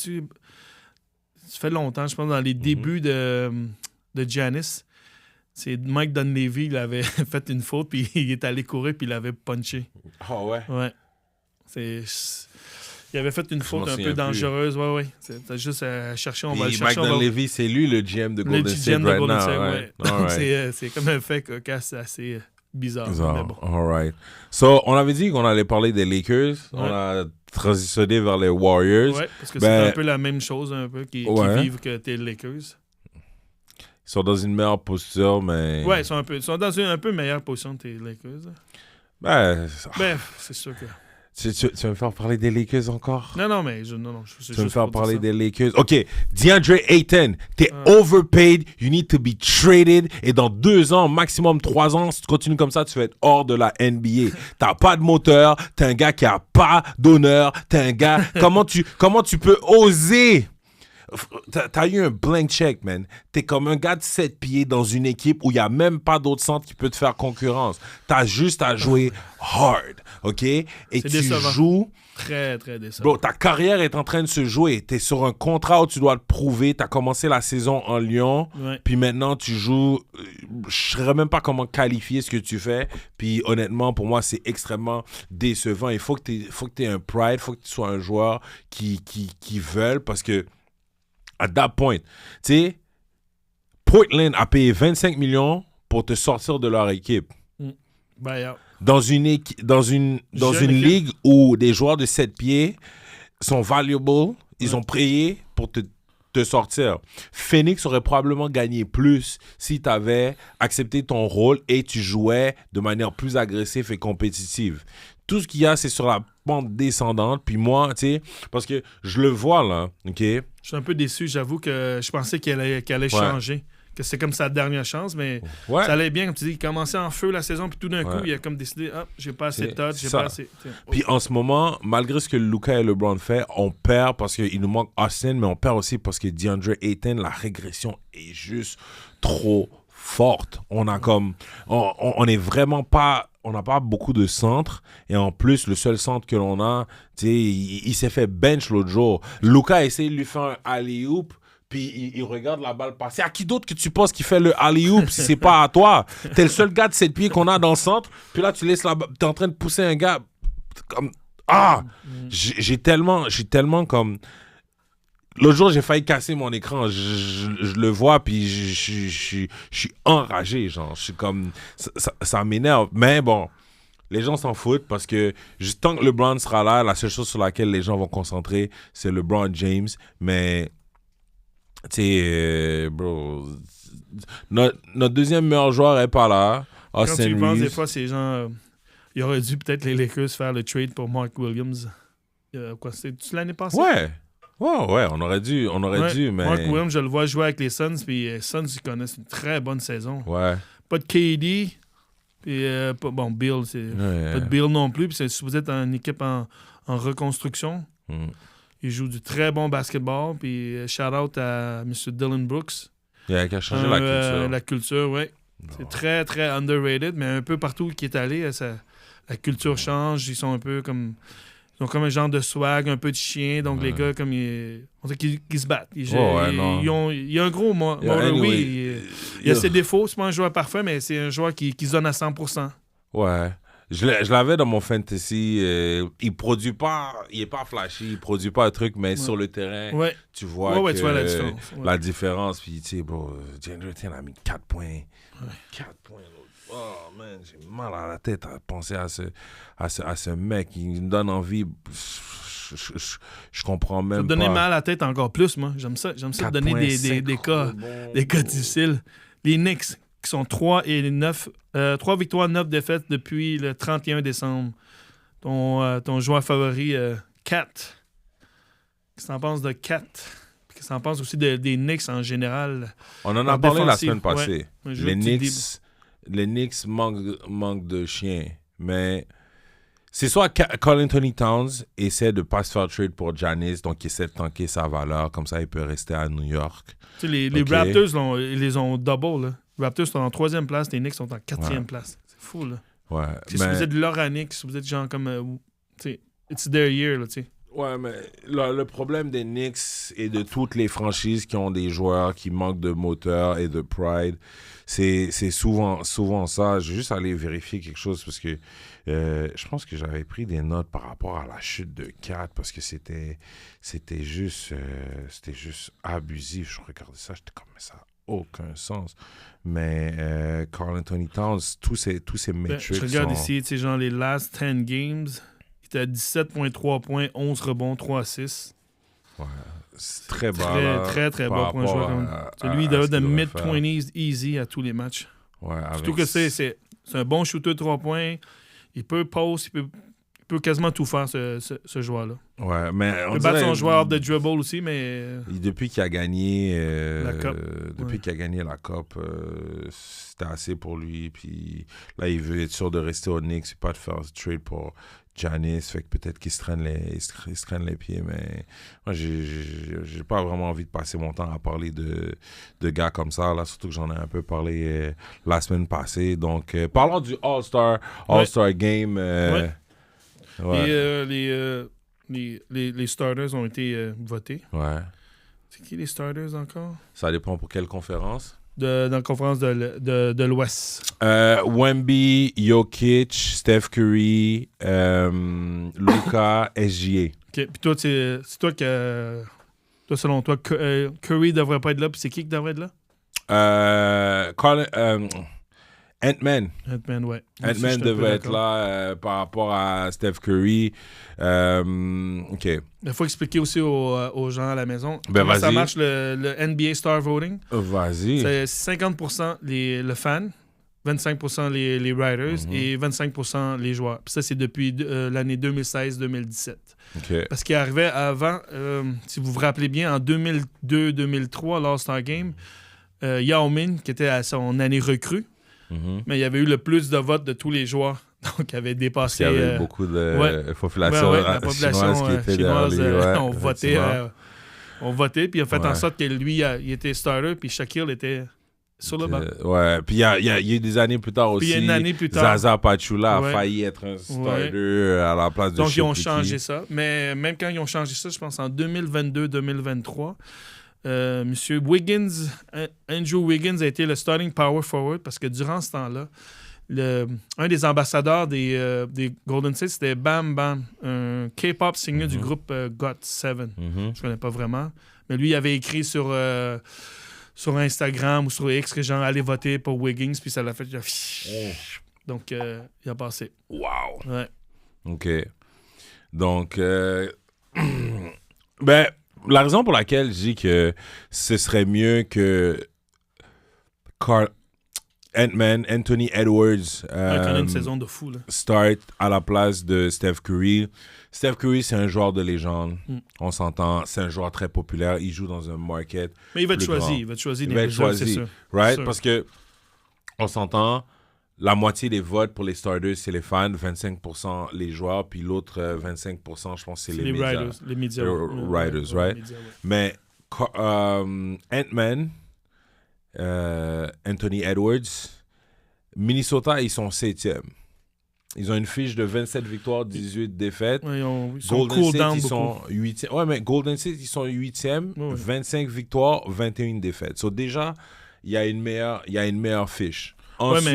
fait longtemps, je pense, dans les débuts de Giannis, c'est Mike Dunleavy, il avait fait une faute, puis il est allé courir, puis il l'avait punché. Ah ouais? Ouais. Il avait fait une faute un peu dangereuse. Ouais. T'as juste à chercher. On va le chercher. Mike Dunleavy, c'est lui le GM de Golden State right now. C'est comme un fait cocasse assez bizarre. Mais bon. All right. So, on avait dit qu'on allait parler des Lakers. Ouais. On a transitionné vers les Warriors. Oui, parce que c'est un peu la même chose un peu qui vivent que tes Lakers. Ils sont dans une meilleure posture, mais... Oui, ils sont dans une un peu meilleure position que tes Lakers. C'est sûr que... Tu vas me faire parler des Lakers encore? Non, mais tu vas me faire parler des Lakers. OK, DeAndre Ayton, t'es overpaid, you need to be traded, et dans 2 ans, maximum 3 ans, si tu continues comme ça, tu vas être hors de la NBA. T'as pas de moteur, t'es un gars qui a pas d'honneur, t'es un gars... comment tu peux oser... T'as eu un blank check, man. T'es comme un gars de 7 pieds dans une équipe où il n'y a même pas d'autre centre qui peut te faire concurrence. T'as juste à jouer hard, OK? Et tu joues... Très, très décevant. Bro, ta carrière est en train de se jouer. T'es sur un contrat où tu dois te prouver. T'as commencé la saison en Lyon. Ouais. Puis maintenant, tu joues... Je ne saurais même pas comment qualifier ce que tu fais. Puis honnêtement, pour moi, c'est extrêmement décevant. Il faut que t'aies un pride. Il faut que tu sois un joueur qui veulent parce que à that point, tu sais, Portland a payé 25 millions pour te sortir de leur équipe. Dans une ligue où des joueurs de 7 pieds sont valuable, ils ont payé pour te sortir. Phoenix aurait probablement gagné plus si tu avais accepté ton rôle et tu jouais de manière plus agressive et compétitive. Tout ce qu'il y a, c'est sur la pente descendante. Puis moi, tu sais, parce que je le vois là, OK? Je suis un peu déçu. J'avoue que je pensais qu'elle allait changer. Que c'est comme sa dernière chance, mais ça allait bien. Comme tu dis, il commençait en feu la saison, puis tout d'un coup, il a comme décidé, j'ai pas assez de touch, j'ai pas assez... Puis en ce moment, malgré ce que Luka et LeBron font, on perd parce qu'il nous manque Austin, mais on perd aussi parce que DeAndre Ayton, la régression est juste trop forte. On a comme... On est vraiment pas... On n'a pas beaucoup de centres. Et en plus, le seul centre que l'on a, tu sais, il s'est fait bench l'autre jour. Luka a essayé de lui faire un alley-oop, puis il regarde la balle passer. À qui d'autre que tu penses qui fait le alley-oop si c'est pas à toi? T'es le seul gars de 7 pieds qu'on a dans le centre. Puis là, tu laisses la balle. T'es en train de pousser un gars comme... J'ai tellement comme... L'autre jour, j'ai failli casser mon écran. Je le vois, puis je suis enragé. Genre, je suis comme... Ça m'énerve. Mais bon, les gens s'en foutent parce que tant que LeBron sera là, la seule chose sur laquelle les gens vont concentrer, c'est LeBron James. Mais, tu sais, bro, notre deuxième meilleur joueur n'est pas là. Quand tu y penses, des fois, ces gens... il aurait dû peut-être les Lakers faire le trade pour Mark Williams. C'était-tu l'année passée? Ouais, on aurait dû, mais... Mark Williams, je le vois jouer avec les Suns, puis les Suns, ils connaissent une très bonne saison. Ouais. Pas de KD, puis Bill, c'est pas de Bill non plus, puis si vous êtes une équipe en reconstruction, il joue du très bon basketball, puis shout-out à M. Dylan Brooks. Il a changé la culture. La culture, oui. C'est très, très underrated, mais un peu partout où il est allé, la culture change, ils sont un peu comme... Ils ont comme un genre de swag, un peu de chien. Donc, les gars, comme on sait qu'ils se battent. Il y a un gros il y a ses défauts. C'est pas un joueur parfait, mais c'est un joueur qui se donne à 100%. Ouais. Je l'avais dans mon fantasy. Il produit pas... Il est pas flashy. Il produit pas un truc, mais sur le terrain, tu vois tu vois la différence. La différence. Puis, tu sais, bro, DeAndre Ayton a mis 4 points. 4 points. Oh, man, j'ai mal à la tête à penser à ce mec. Il me donne envie. Je comprends même pas. Ça me donner mal à la tête encore plus, moi. J'aime ça donner des cas difficiles. Les Knicks, qui sont 3 victoires, 9 défaites depuis le 31 décembre. Ton joueur favori, Cat. Qu'est-ce que t'en penses de Cat? Qu'est-ce que t'en penses aussi des Knicks en général? On en a parlé la semaine passée. Ouais. Les Knicks manquent de chiens. Mais c'est soit Karl Anthony Towns essaie de pas se faire trade pour Giannis, donc il essaie de tanker sa valeur. Comme ça, il peut rester à New York. Tu sais, les Raptors, ils les ont double. Là. Les Raptors sont en 3e place, les Knicks sont en 4e place. C'est fou, là. Ouais, Si vous êtes l'Oranique, si vous êtes genre comme... tu sais, it's their year, là, tu sais. Ouais, mais le problème des Knicks et de toutes les franchises qui ont des joueurs qui manquent de moteur et de pride, c'est souvent ça. Je vais juste aller vérifier quelque chose parce que je pense que j'avais pris des notes par rapport à la chute de Cat parce que c'était juste abusif. Je regardais ça, j'étais comme, mais ça n'a aucun sens. Mais Karl Anthony Towns, tous ces metrics je regarde sont... ici, tu sais, genre les last 10 games... Il était à 17,3 points, 11 rebonds, 3 assists. Ouais, c'est très bas. Très bas pour un joueur. Lui, il doit être de mid-20s easy à tous les matchs. Ouais, surtout que c'est un bon shooter de 3 points. Il peut post, il peut quasiment tout faire, ce joueur-là. Ouais, mais il peut battre son joueur de dribble aussi, mais... Depuis qu'il a gagné... la Coupe. Qu'il a gagné la Coupe, c'était assez pour lui. Puis là, il veut être sûr de rester au Knicks et pas de faire trade pour... Giannis, fait que peut-être qu'il se traîne les pieds, mais moi, j'ai pas vraiment envie de passer mon temps à parler de gars comme ça, là, surtout que j'en ai un peu parlé la semaine passée. Donc, parlons du All-Star Game. Les starters ont été votés. Ouais. C'est qui les starters encore? Ça dépend pour quelle conférence? Dans la conférence de l'Ouest. Wemby, Jokic, Steph Curry, Luka, SGA. OK. Puis toi, c'est toi que... Toi, selon toi, Curry devrait pas être là. Puis c'est qui devrait être là? Ant-Man. Ant-Man, ouais. Ant-Man devrait être là par rapport à Steph Curry. OK. Il faut expliquer aussi aux gens à la maison comment ça marche le NBA Star Voting. Vas-y. C'est 50% le fan, 25% les writers et 25% les joueurs. Puis ça, c'est depuis l'année 2016-2017. OK. Parce qu'il arrivait avant, si vous vous rappelez bien, en 2002-2003, l'All-Star Game, Yao Ming, qui était à son année recrue, mais il y avait eu le plus de votes de tous les joueurs. Donc, il avait dépassé... Il y avait beaucoup de population, la population chinoise qui était derrière ont voté, puis il a fait en sorte que lui, il était starter, puis Shaquille était sur le banc. Ouais, puis il y a eu des années plus tard aussi. Puis une année plus tard, Zaza Pachulia a failli être un starter à la place de Donc, ils ont changé ça. Mais même quand ils ont changé ça, je pense en 2022-2023... Monsieur Wiggins, Andrew Wiggins a été le starting power forward parce que durant ce temps-là, un des ambassadeurs des Golden State, c'était Bam Bam, un K-pop singer du groupe GOT7. Je connais pas vraiment. Mais lui, il avait écrit sur Instagram ou sur X que genre allait voter pour Wiggins, puis ça l'a fait. Donc, il a passé. Wow! Ouais. OK. Donc, ben... La raison pour laquelle je dis que ce serait mieux que Ant-Man, Anthony Edwards une saison de fou, là. Start à la place de Steph Curry. Steph Curry, c'est un joueur de légende. On s'entend. C'est un joueur très populaire. Il joue dans un market. Mais il va être choisi. Il va être choisi, c'est sûr. Right? Sûr. Parce que on s'entend. La moitié des votes pour les starters, c'est les fans, 25% les joueurs, puis l'autre 25%, je pense, c'est les médias. Les médias. Writers, right? Médias, ouais. Mais Ant-Man, Anthony Edwards, Minnesota, ils sont 7e. Ils ont une fiche de 27 victoires, 18 défaites. Ouais, ils sont Golden cool State, down ils beaucoup. sont 8e. Ouais, mais Golden State, ils sont 8e, Ouais. 25 victoires, 21 défaites. So déjà, il y a une meilleure fiche. Ensuite,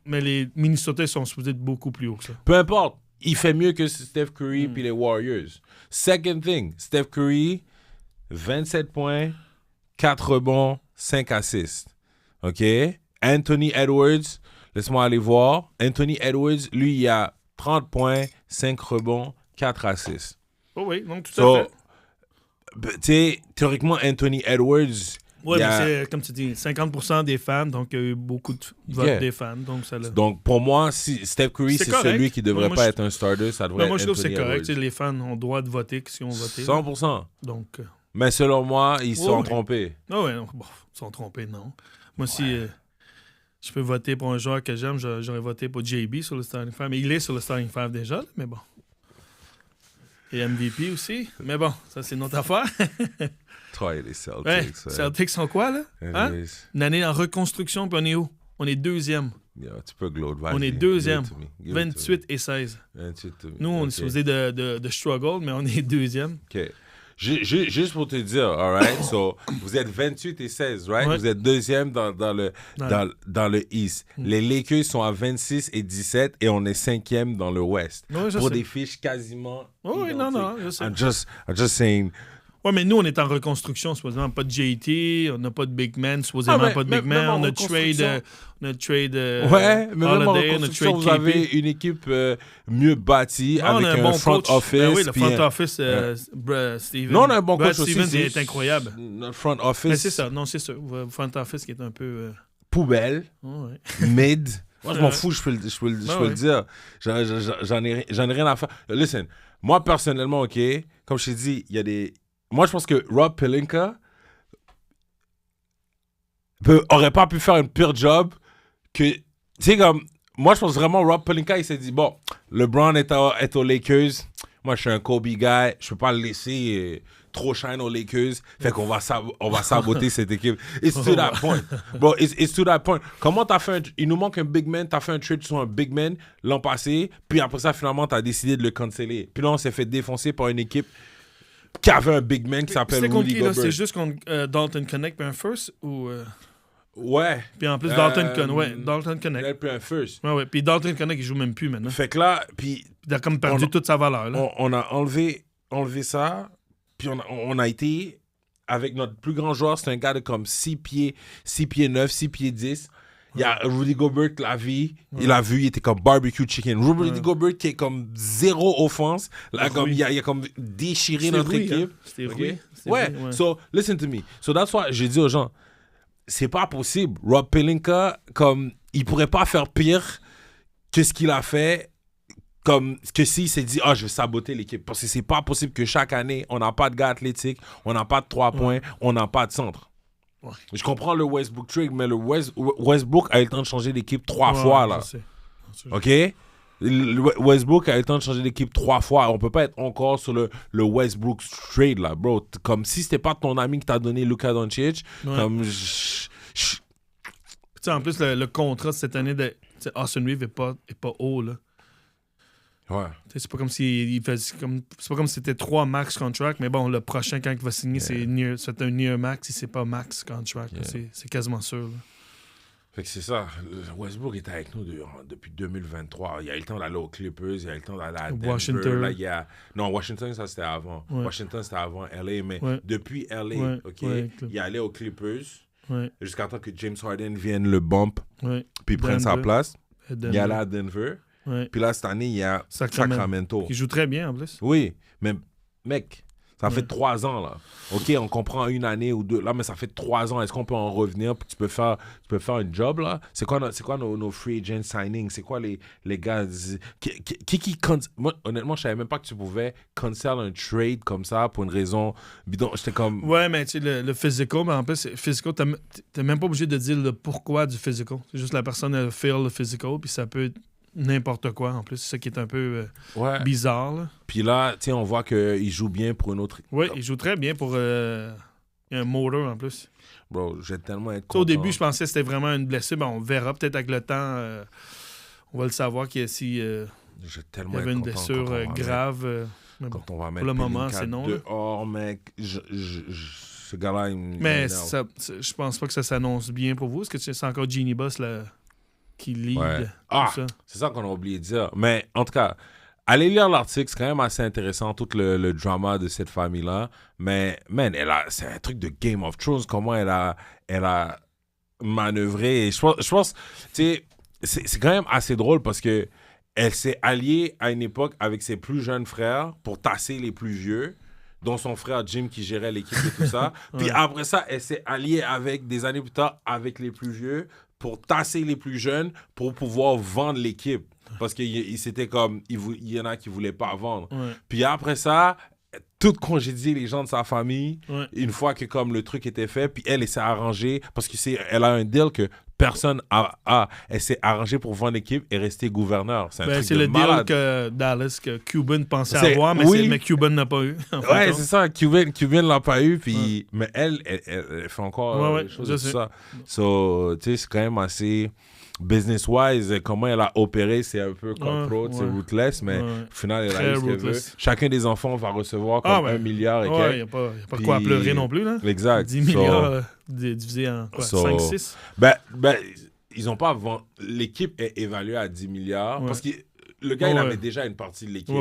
mais les Minnesota sont supposés être beaucoup plus hauts que ça. peu importe, il fait mieux que Steph Curry puis les Warriors. Second thing, Steph Curry, 27 points, 4 rebonds, 5 assists. OK? Anthony Edwards, laisse-moi aller voir. Anthony Edwards, lui, il a 30 points, 5 rebonds, 4 assists. Oh oui, donc tout à fait. Tu sais, théoriquement, Anthony Edwards, Oui, mais c'est, comme tu dis, 50% des fans, donc il y a eu beaucoup de votes des fans. Donc, pour moi, si Steph Curry, c'est celui qui ne devrait pas être un starter, ça devrait être moi, je trouve que c'est Anthony correct. Edwards. Les fans ont le droit de voter si on voté. 100%. Donc, Mais selon moi, ils sont trompés. Ah ouais, non. Bon, ils sont trompés, non. Moi, si je peux voter pour un joueur que j'aime, j'aurais voté pour JB sur le starting five. Mais il est sur le starting five déjà, mais bon. Et MVP aussi. Mais bon, ça, c'est notre affaire. Toi et les Celtics. Ouais. Celtics sont quoi, là? Hein? Une année en reconstruction, puis on est où? On est deuxième. Yeah, tu peux gloat, on est deuxième. 28 et 16. 28 Nous, on est supposé de struggle, mais on est deuxième. OK. Juste pour te dire, all right? So, vous êtes 28 et 16, right? Ouais. Vous êtes deuxième dans le East. Les Lakers sont à 26 et 17 et on est cinquième dans le West. Ouais, pour sais. des fiches quasiment oui, non, je sais. I'm just saying... Ouais, mais nous, on est en reconstruction, supposément. Pas de JT, on n'a pas de big man, supposément pas de big man. On a trade ouais, mais même en reconstruction, vous avez une équipe mieux bâtie avec un bon front office. Ben oui, le front office, Steven. Non, on a un bon coach Steven aussi. est incroyable. Notre front office. Mais c'est ça, non, c'est ça. Le front office qui est un peu... Poubelle, mid. Moi, je m'en fous, je peux le dire. J'en ai rien à faire. Listen, moi, personnellement, OK, comme je t'ai dit, il y a des... Moi, je pense que Rob Pelinka aurait pas pu faire un pire job que... Tu sais, comme... Moi, je pense vraiment Rob Pelinka, il s'est dit, bon, LeBron est aux Lakers. Moi, je suis un Kobe guy. Je peux pas le laisser trop shine aux Lakers. Fait qu'on va saboter cette équipe. It's to that point. Bro, it's to that point. Comment t'as fait il nous manque un big man. T'as fait un trade sur un big man l'an passé. Puis après ça, finalement, t'as décidé de le canceller. Puis là, on s'est fait défoncer par une équipe qui avait un big man qui s'appelle Rudy Gobert. C'est juste contre Dalton Connect puis un first ou... Ouais. Puis en plus, Dalton Connect. Il a pris un first. Ouais. Puis Dalton Connect, il joue même plus maintenant. Fait que là, puis... Il a comme perdu toute sa valeur. Là. On a enlevé ça, puis on a été avec notre plus grand joueur, c'est un gars de comme 6 pieds 9, 6 pieds 10. Il y a Rudy Gobert, il a vu, il était comme barbecue chicken. Rudy Gobert qui est comme zéro offense. Là, comme, il a comme déchiré notre équipe. Hein? C'était okay? Ouais. So, listen to me. So, that's why j'ai dit aux gens, c'est pas possible. Rob Pelinka, comme, il pourrait pas faire pire que ce qu'il a fait, comme que s'il s'est dit, je vais saboter l'équipe. Parce que c'est pas possible que chaque année, on n'a pas de gars athlétiques, on n'a pas de 3 points, on n'a pas de centre. Ouais. Je comprends le Westbrook trade, mais le Westbrook a eu le temps de changer d'équipe 3 fois, là. OK? Westbrook a eu le temps de changer d'équipe 3 fois. On peut pas être encore sur le Westbrook trade, là, bro. Comme si c'était pas ton ami qui t'a donné Luka Doncic. Comme... en plus, le contrat de cette année de Austin Reeves est pas haut, là. Ouais. C'est pas comme si c'est pas comme si c'était 3 max contract, mais bon, le prochain quand il va signer, c'est un near max, si c'est pas max contract. C'est quasiment sûr. Là. Fait que c'est ça. Westbrook est avec nous depuis 2023. Il a eu le temps d'aller aux Clippers, il a eu le temps d'aller à Denver. Washington. Là, non, Washington, ça c'était avant. Ouais. Washington, c'était avant LA, mais depuis LA, il est allé aux Clippers jusqu'à temps que James Harden vienne le bump puis prenne sa place. Il est allé à Denver. Ouais. Puis là, cette année, il y a Sacramento. Qui joue très bien, en plus. Oui, mais mec, ça fait 3 ans, là. OK, on comprend 1 année ou 2. Là, mais ça fait 3 ans. Est-ce qu'on peut en revenir? Puis tu peux faire un job, là? C'est quoi nos free agent signings? C'est quoi les gars? Moi, honnêtement, je savais même pas que tu pouvais cancel un trade comme ça pour une raison bidon. J'étais comme... Ouais, mais tu sais, le physical, mais en plus, physical, t'es même pas obligé de dire le pourquoi du physical. C'est juste la personne, elle feel le physical, puis ça peut être n'importe quoi, en plus. C'est ça qui est un peu bizarre. Là. Puis là, tu sais, on voit qu'il joue bien pour une autre... Oui, il joue très bien pour un motor, en plus. Bro, je vais tellement être content. Au début, je pensais que c'était vraiment une blessure. On verra peut-être avec le temps. On va le savoir qu'il y avait une blessure grave. Quand on va mettre pour le moment, c'est non. Dehors, mec, ce gars-là, il me... Mais je pense pas que ça s'annonce bien pour vous. Est-ce que c'est encore Jeanie Buss, là, qui lead ça? C'est ça qu'on a oublié de dire. Mais en tout cas, allez lire l'article, c'est quand même assez intéressant, tout le drama de cette famille-là. Mais, man, c'est un truc de Game of Thrones, comment elle a manœuvré. Et je pense, tu sais, c'est quand même assez drôle parce que elle s'est alliée à une époque avec ses plus jeunes frères pour tasser les plus vieux. dont son frère Jim qui gérait l'équipe et tout ça. Puis après ça, elle s'est alliée avec, des années plus tard, avec les plus vieux pour tasser les plus jeunes pour pouvoir vendre l'équipe. Parce qu'il c'était comme, il y en a qui ne voulaient pas vendre. Puis après ça, tout congédier les gens de sa famille, une fois que comme le truc était fait, puis elle s'est arrangée, parce qu'elle a un deal que personne a. Elle s'est arrangée pour vendre l'équipe et rester gouverneur. C'est un truc c'est de le malade. deal que Dallas, que Cuban pensait avoir, mais Cuban n'a pas eu. Ouais, c'est ça. Cuban l'a pas eu, puis mais elle fait encore des choses de tout ça. So, tu sais, c'est quand même assez business-wise, comment elle a opéré, c'est un peu cutthroat, c'est ruthless, mais au final, elle a eu ce qu'elle veut. Chacun des enfants va recevoir comme 1 milliard et quelques. Il n'y a pas de quoi pleurer non plus, là. Exact. 10 milliards divisé en 5, 6. Ben, ils ont pas vendu. L'équipe est évaluée à 10 milliards parce que le gars, il avait déjà une partie de l'équipe.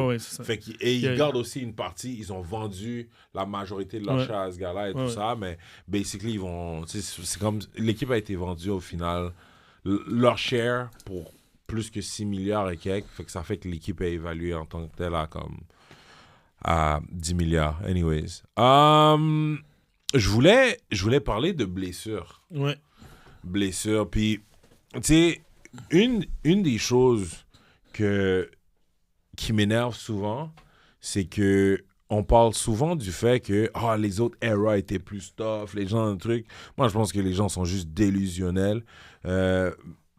Il garde aussi une partie. Ils ont vendu la majorité de leur share à ce gars-là et tout ça, mais basically, ils vont. C'est comme. L'équipe a été vendue au final. Leur share pour plus que 6 milliards et quelques, ça fait que l'équipe est évaluée en tant que telle à 10 milliards. Anyways. Je voulais parler de blessures. Ouais. Blessures. Puis, tu sais, une des choses qui m'énerve souvent, c'est que on parle souvent du fait que les autres eras étaient plus tough, les gens, un truc. Moi, je pense que les gens sont juste délusionnels.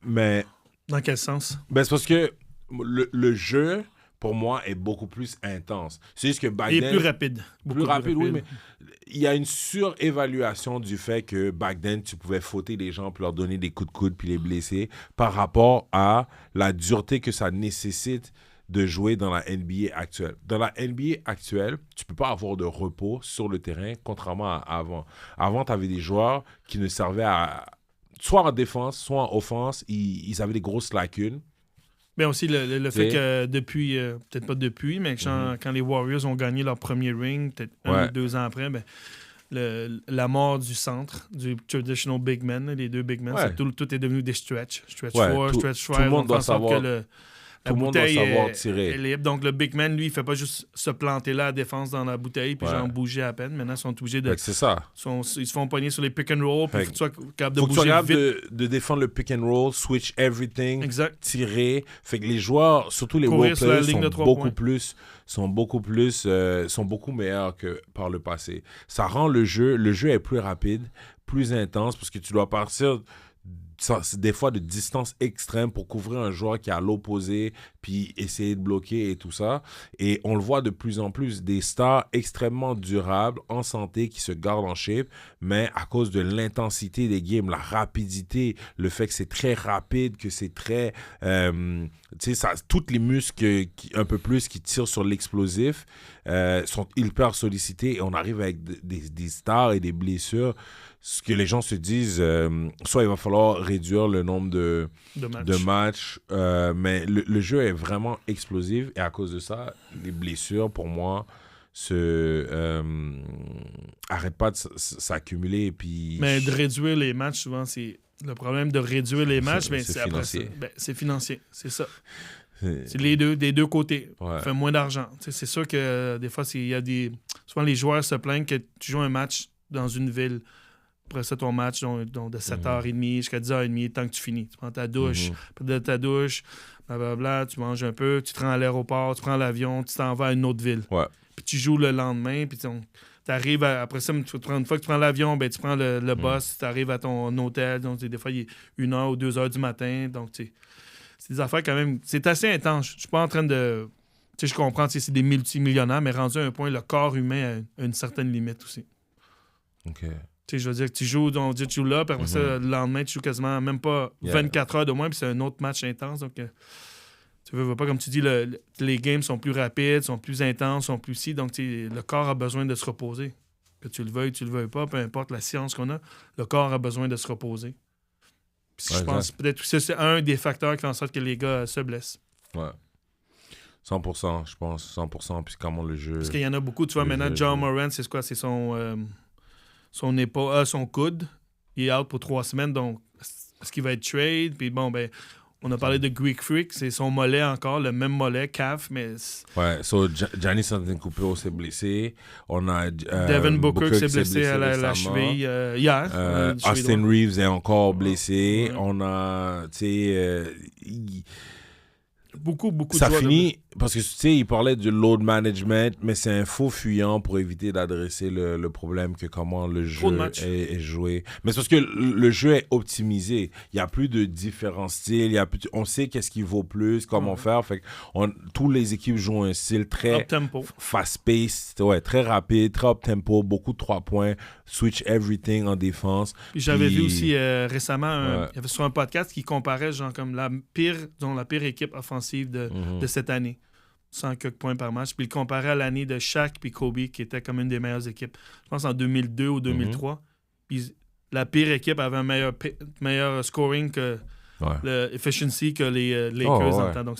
Mais... Dans quel sens? Ben, c'est parce que le jeu, pour moi, est beaucoup plus intense. C'est juste que back then... Il est plus rapide. Plus rapide, oui, mais il y a une surévaluation du fait que back then, tu pouvais fauter les gens pour leur donner des coups de coude puis les blesser par rapport à la dureté que ça nécessite de jouer dans la NBA actuelle. Dans la NBA actuelle, tu peux pas avoir de repos sur le terrain, contrairement à avant. Avant, tu avais des joueurs qui ne servaient à... Soit en défense, soit en offense, ils avaient des grosses lacunes. Mais aussi le fait que depuis, peut-être pas depuis, mais quand les Warriors ont gagné leur premier ring, peut-être 1 ou 2 ans après, la mort du centre, du traditional big man, les deux big men, tout est devenu des stretch. Stretch 4, stretch 5. Tout le monde doit savoir. La tout le monde doit savoir tirer. Donc, le big man, lui, il fait pas juste se planter là à la défense dans la bouteille puis genre bouger à peine. Maintenant, ils sont obligés de... C'est ça. Ils se font pogner sur les pick and roll puis il faut que tu sois capable de bouger vite. Faut que tu sois capable de défendre le pick and roll, switch everything, tirer. Fait que les joueurs, surtout les roleplayers, sont beaucoup meilleurs que par le passé. Ça rend le jeu est plus rapide, plus intense parce que tu dois partir... des fois de distance extrême pour couvrir un joueur qui est à l'opposé puis essayer de bloquer et tout ça. Et on le voit de plus en plus, des stars extrêmement durables, en santé, qui se gardent en shape, mais à cause de l'intensité des games, la rapidité, le fait que c'est très rapide, que c'est très... tu sais, toutes les muscles un peu plus qui tirent sur l'explosif sont hyper sollicités et on arrive avec des stars et des blessures. Ce que les gens se disent, soit il va falloir réduire le nombre de matchs, mais le jeu est vraiment explosif et à cause de ça, les blessures, pour moi, arrêtent pas de s'accumuler. Puis... Mais de réduire les matchs, souvent, c'est le problème de réduire les matchs, c'est financier. C'est financier, c'est ça. C'est des deux côtés. Fait moins d'argent. C'est sûr que des fois, il y a souvent les joueurs se plaignent que tu joues un match dans une ville. Après ça, ton match, donc de 7h30 jusqu'à 10h30, tant que tu finis. Tu prends ta douche, après ta douche, blablabla, tu manges un peu, tu te rends à l'aéroport, tu prends l'avion, tu t'en vas à une autre ville. Puis tu joues le lendemain, puis tu arrives après ça, une fois que tu prends l'avion, tu prends le bus, tu arrives à ton hôtel, donc des fois, il est 1h ou 2h du matin. Donc, c'est des affaires quand même... C'est assez intense. Je suis pas en train de... Tu sais, je comprends, c'est des multimillionnaires, mais rendu à un point, le corps humain a une certaine limite aussi. OK. Tu sais, je veux dire que tu joues là, puis après ça, le lendemain, tu joues quasiment même pas 24 heures de moins, puis c'est un autre match intense. Donc, tu veux pas, comme tu dis, les games sont plus rapides, sont plus intenses, sont plus donc le corps a besoin de se reposer. Que tu le veuilles pas, peu importe la science qu'on a, le corps a besoin de se reposer. Puis je pense peut-être que c'est un des facteurs qui fait en sorte que les gars se blessent. Ouais. 100%, je pense. 100%, puis comment le jeu... Parce qu'il y en a beaucoup. Tu vois, maintenant, John Moran, c'est quoi? C'est son épaule, son coude. Il est out pour 3 semaines, donc est-ce qu'il va être trade? Puis bon, On a parlé de Greek Freak, c'est son mollet encore, le même mollet, calf, mais... Ouais, so Giannis Antetokounmpo s'est blessé. On a Devin Booker qui s'est blessé à la cheville hier. Austin Reeves est encore blessé. Ouais. On a, tu sais... beaucoup ça de joueurs finit parce que tu sais il parlait du load management, mais c'est un faux fuyant pour éviter d'adresser le problème que comment le jeu est joué. Mais c'est parce que le jeu est optimisé, il y a plus de différents styles, on sait qu'est-ce qui vaut plus, comment faire, fait tous les équipes jouent un style très fast-paced, ouais, très rapide, très up-tempo, beaucoup de 3 points, switch everything en défense. J'avais vu aussi récemment il y avait sur un podcast qui comparait genre comme la pire équipe offensive de cette année. 100 quelques points par match. Puis il comparait à l'année de Shaq puis Kobe, qui était comme une des meilleures équipes. Je pense en 2002 ou 2003. Puis la pire équipe avait un meilleur scoring que le efficiency que les Lakers en temps. Donc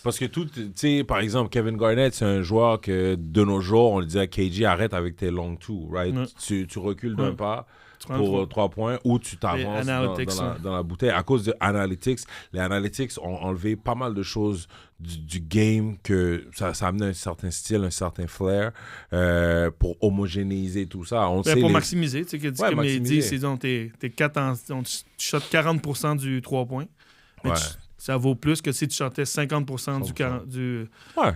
parce que tu sais, par exemple, Kevin Garnett, c'est un joueur que de nos jours, on le disait à KG, arrête avec tes long two, right? Tu recules d'un pas pour 3 points ou tu t'avances dans la bouteille. À cause de Analytics, les Analytics ont enlevé pas mal de choses du game, que ça amenait un certain style, un certain flair pour homogénéiser tout ça. Pour maximiser, tu sais, comme il dit, c'est donc t'es 4 ans, tu shot 40% du 3 points. Mais ça vaut plus que si tu chantais 50%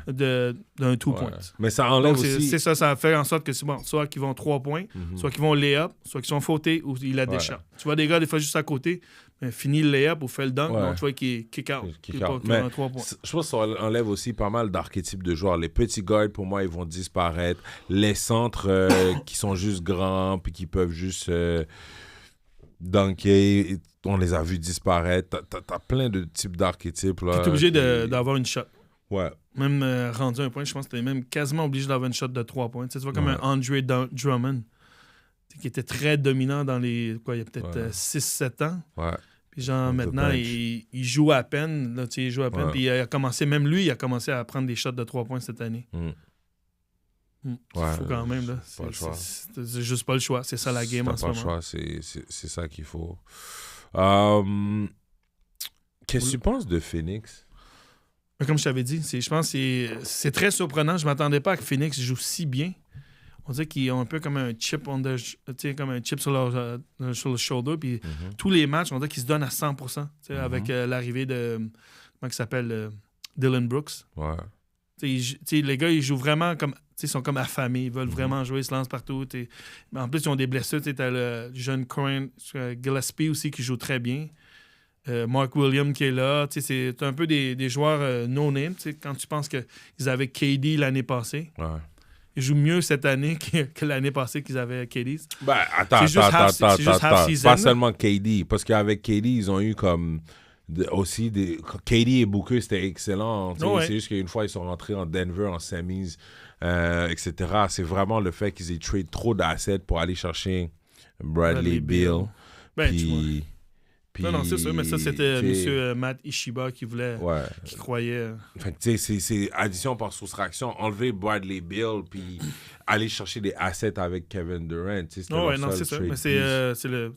d'un 2 points. Mais ça enlève aussi... C'est ça fait en sorte que c'est bon, soit qu'ils vont 3 points, soit qu'ils vont lay-up, soit qu'ils sont fautés ou il a des shots. Tu vois des gars, des fois, juste à côté, finit le lay-up ou fait le dunk, donc tu vois qu'il kick-out. Mais 3 points. Je pense que ça enlève aussi pas mal d'archétypes de joueurs. Les petits guards, pour moi, ils vont disparaître. Les centres qui sont juste grands puis qui peuvent juste... dunker, on les a vus disparaître. T'as plein de types d'archétypes. Tu es obligé d'avoir une shot. Ouais. Même rendu un point, je pense que t'es même quasiment obligé d'avoir une shot de 3 points. Tu vois, comme un Andre Drummond, qui était très dominant dans les... il y a peut-être 6-7 ans. Ouais. Puis genre, maintenant, il joue à peine. Là, il joue à peine. Puis il a commencé à prendre des shots de 3 points cette année. Il faut quand même, là. C'est juste pas le choix. C'est ça la game en ce moment. C'est pas le choix, c'est ça qu'il faut. Qu'est-ce que tu penses de Phoenix? Comme je t'avais dit, je pense que c'est très surprenant. Je m'attendais pas à que Phoenix joue si bien. On dirait qu'ils ont un peu comme un chip, sur le shoulder. Puis tous les matchs, on dirait qu'ils se donnent à 100%. Avec l'arrivée de... Comment il s'appelle? Dylan Brooks. Ouais. Les gars, ils jouent vraiment comme... Ils sont comme affamés, ils veulent vraiment jouer, ils se lancent partout. En plus, ils ont des blessures. Tu as le jeune Corin Gillespie aussi qui joue très bien. Mark Williams qui est là. C'est un peu des joueurs no-name. Quand tu penses qu'ils avaient KD l'année passée, ils jouent mieux cette année que l'année passée qu'ils avaient KD. Ben, attends. Pas seulement KD, parce qu'avec KD, ils ont eu comme... aussi KD et Booker, c'était excellent. C'est juste qu'une fois, ils sont rentrés en Denver en semis, etc. C'est vraiment le fait qu'ils aient trade trop d'assets pour aller chercher Bradley Beal. Puis, non, c'est ça, mais ça, c'était M. Matt Ishiba qui voulait, qui croyait. Fait que, c'est addition par soustraction. Enlever Bradley Beal, puis aller chercher des assets avec Kevin Durant. C'est ça. Mais c'est le...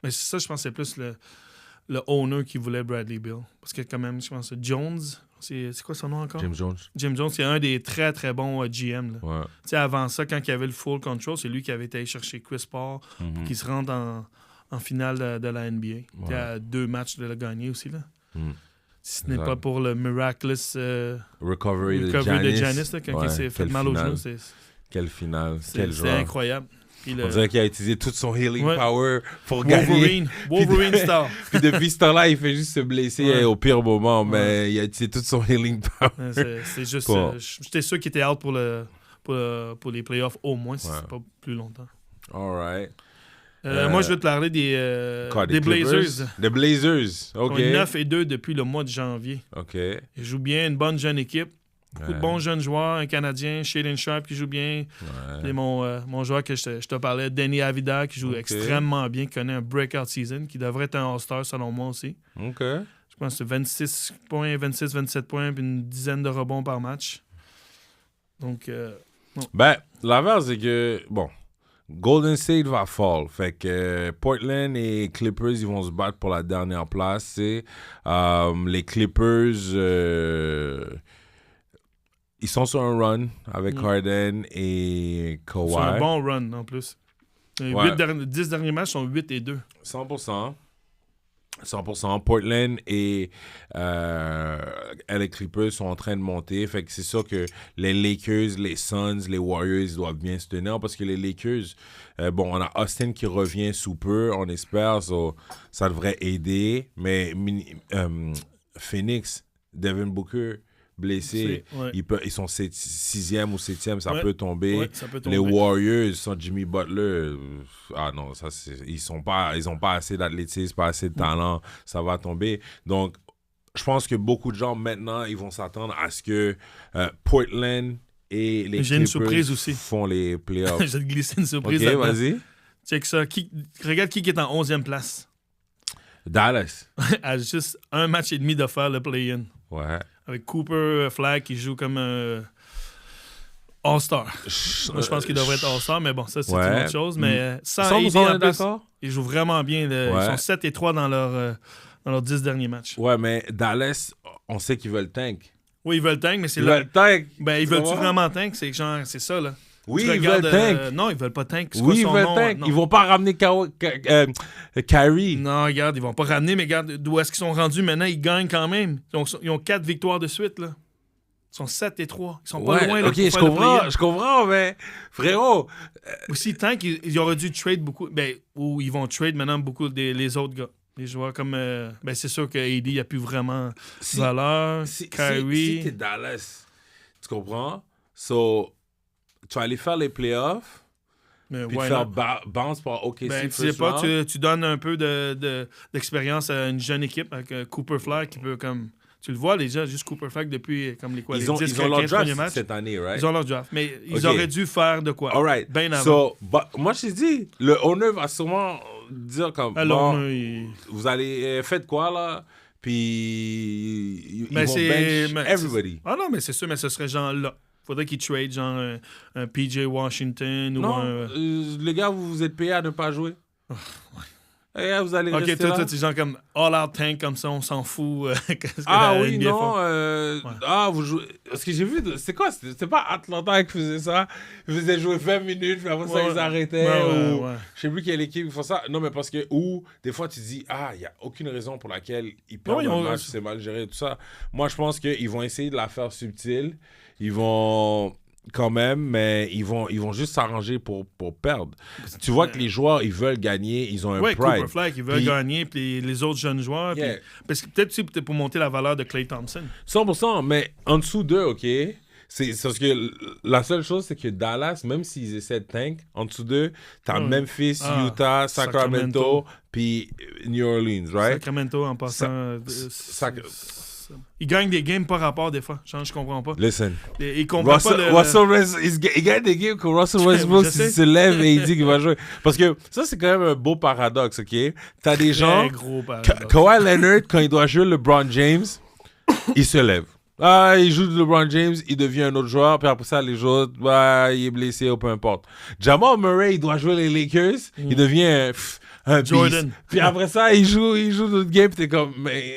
Mais ça, je pense que c'est plus le owner qui voulait Bradley Beal. Parce que quand même, je pense que Jones, c'est quoi son nom encore? Jim Jones, c'est un des très, très bons GM. Là. Ouais. Avant ça, quand il y avait le full control, c'est lui qui avait été chercher Chris Paul pour qu'il se rende en finale de la NBA. Il y a 2 matchs de le gagner aussi. Là. Si ce n'est pas pour le miraculous recovery de Giannis là, quand il s'est fait mal au genou. Quelle finale. Quel joueur. C'est incroyable. On dirait qu'il a utilisé tout son healing power pour gagner. Wolverine star. Puis depuis ce temps-là, il fait juste se blesser au pire moment, mais il a utilisé tout son healing power. C'est juste... J'étais sûr qu'il était out pour les playoffs au moins, si c'est pas plus longtemps. All right. Moi, je vais te parler des Blazers. Des Blazers, OK. Ils sont 9-2 depuis le mois de janvier. OK. Ils jouent bien, une bonne jeune équipe. Beaucoup de bons jeunes joueurs, un Canadien, Shaedon Sharpe qui joue bien. Et mon joueur que je te parlais, Denny Avida, qui joue extrêmement bien, qui connaît un breakout season, qui devrait être un All-Star selon moi aussi. OK. Je pense que c'est 26 points, 26, 27 points, puis une dizaine de rebonds par match. Donc, Ben, l'affaire, c'est que, bon, Golden State va fall. Fait que Portland et Clippers, ils vont se battre pour la dernière place. C'est les Clippers, ils sont sur un run avec Harden et Kawhi. C'est un bon run en plus. Les 10 derniers matchs sont 8-2. 100%. Portland et les Clippers sont en train de monter. Fait que c'est sûr que les Lakers, les Suns, les Warriors ils doivent bien se tenir parce que les Lakers, on a Austin qui revient sous peu, on espère. Ça devrait aider. Mais Phoenix, Devin Booker, blessé, ils sont 6e ou 7e, ça peut tomber. Ouais, ça peut tomber. Les Warriors sans Jimmy Butler, non, ils ont pas assez d'athlétisme, pas assez de talent, ça va tomber. Donc, je pense que beaucoup de gens maintenant, ils vont s'attendre à ce que Portland et les Clippers font les playoffs. Je vais te glisser une surprise. Ok, vas-y. Check ça. Regarde qui est en 11e place. Dallas. À juste un match et demi de faire le play-in. Ouais. Avec Cooper Flag qui joue comme All-Star. Moi, je pense qu'il devrait être All-Star, mais bon, ça, c'est une autre chose. Mais sans AD en plus, ils jouent vraiment bien. Ils sont 7-3 dans leurs 10 derniers matchs. Ouais, mais Dallas, on sait qu'ils veulent tank. Oui, ils veulent tank, mais c'est là. Ils veulent tank. Ben, ils veulent-tu vraiment tank? C'est ça, là. Oui, ils veulent tank. Non, ils veulent pas tank. Oui, ils veulent tank. Ils vont pas ramener Kyrie. Non, regarde, ils vont pas ramener, mais regarde d'où est-ce qu'ils sont rendus maintenant. Ils gagnent quand même. Ils ont 4 victoires de suite, là. Ils sont 7-3. Ils sont pas loin. Là, OK, je comprends, mais frérot... Aussi, tank, ils auraient dû trade beaucoup. Ben, ou ils vont trade maintenant beaucoup les autres gars. Les joueurs comme... c'est sûr que AD, il n'y a plus vraiment valeur. Kyrie... Si t'es Dallas, tu comprends? So... Tu vas aller faire les playoffs, puis faire bounce par OKC. Tu sais pas, tu donnes un peu d'expérience à une jeune équipe avec Cooper Flag qui peut comme... Tu le vois déjà, juste Cooper Flag depuis comme les 10 ils ont leur draft cette année, right? Ils ont leur draft, mais ils auraient dû faire de quoi? All right. Bien avant. Moi, je t'ai dit, le owner va sûrement dire comme, vous allez, faites quoi, là? Puis, ils vont bench everybody. Ah non, mais c'est sûr, mais ce serait genre-là. Faudrait qu'ils trade genre un PJ Washington ou non, les gars, vous êtes payés à ne pas jouer. Et vous allez rester là. Ok, toi, tu es genre comme all-out tank comme ça, on s'en fout. Oui, non. Vous jouez... Parce que j'ai vu... C'est quoi? C'était pas Atlanta qui faisait ça. Ils faisaient jouer 20 minutes, puis après ça, ils arrêtaient. Je sais plus quelle équipe qui fait ça. Non, mais parce que... Ou, des fois, tu dis, il n'y a aucune raison pour laquelle ils perdent le match, c'est mal géré, tout ça. Moi, je pense qu'ils vont essayer de la faire subtile. Ils vont... quand même, mais ils vont juste s'arranger pour perdre. Tu vois que les joueurs, ils veulent gagner, ils ont un pride. Cooper Flag, ils veulent gagner, puis les autres jeunes joueurs. Puis, parce que peut-être pour monter la valeur de Klay Thompson. 100%, mais en dessous d'eux, OK? C'est parce que la seule chose, c'est que Dallas, même s'ils essaient de tank, en dessous d'eux, t'as Memphis, Utah, Sacramento, puis New Orleans, right? Sacramento, en passant... Ils gagnent des games par rapport des fois. Je comprends pas. Listen. Ils comprennent il gagne des games que Russell Westbrook se lève et il dit qu'il va jouer. Parce que ça, c'est quand même un beau paradoxe, OK? T'as des gens... gros paradoxe. Kawhi Leonard, quand il doit jouer LeBron James, il se lève. Il joue LeBron James, il devient un autre joueur, puis après ça, les autres, il est blessé ou peu importe. Jamal Murray, il doit jouer les Lakers, il devient un Jordan. beast. Puis après ça, il joue d'autres games, t'es comme... Mais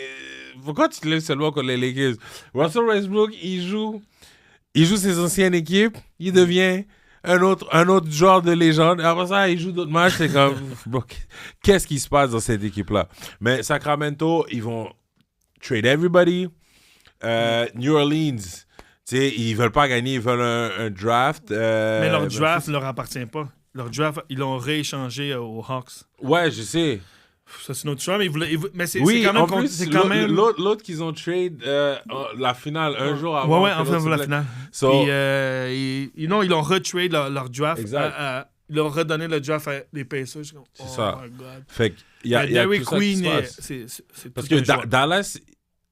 pourquoi tu te lèves seulement contre les Lakers? Russell Westbrook, il joue ses anciennes équipes, il devient un autre joueur de légende. Après ça, il joue d'autres matchs. C'est comme, bro, qu'est-ce qui se passe dans cette équipe-là? Mais Sacramento, ils vont trade everybody. New Orleans, tu sais, ils veulent pas gagner, ils veulent un draft. Mais leur draft ne leur appartient pas. Leur draft, ils l'ont rééchangé aux Hawks. Ouais, je sais. Ça, c'est notre choix, mais c'est quand même... En plus, c'est quand même... L'autre qu'ils ont trade la finale un jour avant. Ouais, enfin, la finale. Ils l'ont retrade leur draft. Exact. Ils leur ont redonné le draft à les Pacers. C'est ça. My God. Fait qu'il y a Derrick tout Queen, ça qui se passe. c'est parce que Dallas,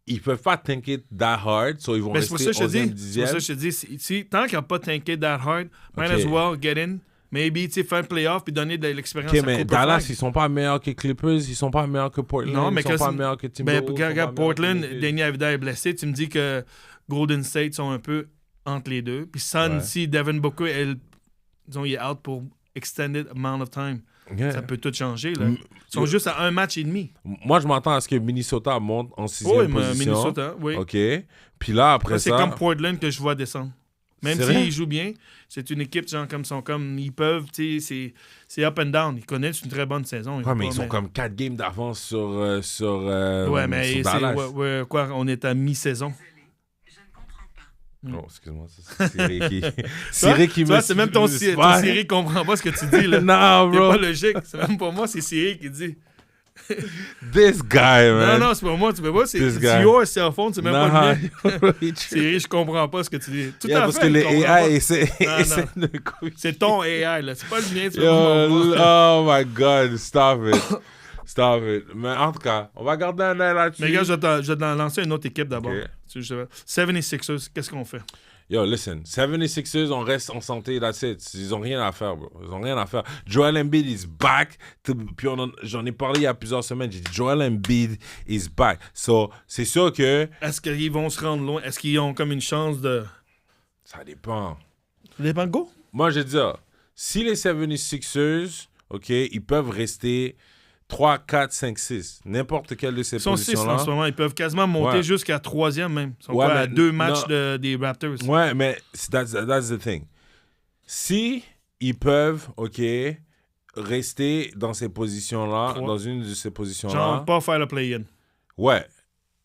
ils peuvent pas tank it that hard, so ils vont rester 11e, 10e. C'est pour ça que je te dis, tant qu'ils n'ont pas tanké that hard, might as well get in. Maybe, tu sais, faire un playoff puis donner de l'expérience à Cooper mais Dallas, ils sont pas meilleurs que Clippers, ils sont pas meilleurs que Portland, ils sont pas meilleurs que Timberwolves. Regarde, Portland, Danny Avdija est blessé. Tu me dis que Golden State sont un peu entre les deux. Puis Sun, si Devin Booker, disons, il est out pour extended amount of time. Yeah. Ça peut tout changer. Là. Ils sont juste à un match et demi. Moi, je m'attends à ce que Minnesota monte en 6e Oui, position. Minnesota, oui. OK. Puis là, après C'est ça... comme Portland que je vois descendre. Même C'est vrai? s'ils jouent bien, c'est une équipe, genre, ils peuvent, tu sais, c'est up and down. Ils connaissent une très bonne saison. Ouais, mais ils ont comme 4 games d'avance sur Ouais, mais sur Dallas. quoi, on est à mi-saison. Oh, excuse-moi, c'est Siri qui... Siri qui Tu vois, c'est même ton Siri qui comprend pas ce que tu dis, là. Non, C'est bro. pas logique. C'est même pas moi, c'est Siri qui dit. This guy, man. Non, c'est pas moi, tu peux pas. C'est This guy. your cell phone, c'est même pas le mien. Siri, Siri, je comprends pas ce que tu dis. Tout yeah, à parce fait, que je les comprends AI pas. essaient Non. de communiquer. C'est ton AI, là. C'est pas le mien, tu Yo, vois. oh my God, stop it. Stop it. Mais en tout cas, on va garder un œil là-dessus. Mais gars, je vais te lancer une autre équipe d'abord. Ok. 76ers, qu'est-ce qu'on fait? Yo, listen, 76ers, on reste en santé, that's it. Ils ont rien à faire, bro. Ils ont rien à faire. Joel Embiid is back. Puis j'en ai parlé il y a plusieurs semaines. J'ai dit, Joel Embiid is back. So, c'est sûr que... Est-ce qu'ils vont se rendre loin? Est-ce qu'ils ont comme une chance de... Ça dépend. Ça dépend de go? Moi, je dis, si les 76ers, OK, ils peuvent rester 3, 4, 5, 6. N'importe quelle de ces Ils sont 6 positions-là. en ce moment. Ils peuvent quasiment monter Ouais. jusqu'à 3e même. Ils sont Ouais, quoi, à mais 2 matchs non. des Raptors. Ouais, mais that's the thing. Si ils peuvent, OK, rester dans ces positions-là, Ouais. dans une de ces positions-là, Genre, pas faire le play-in. ouais,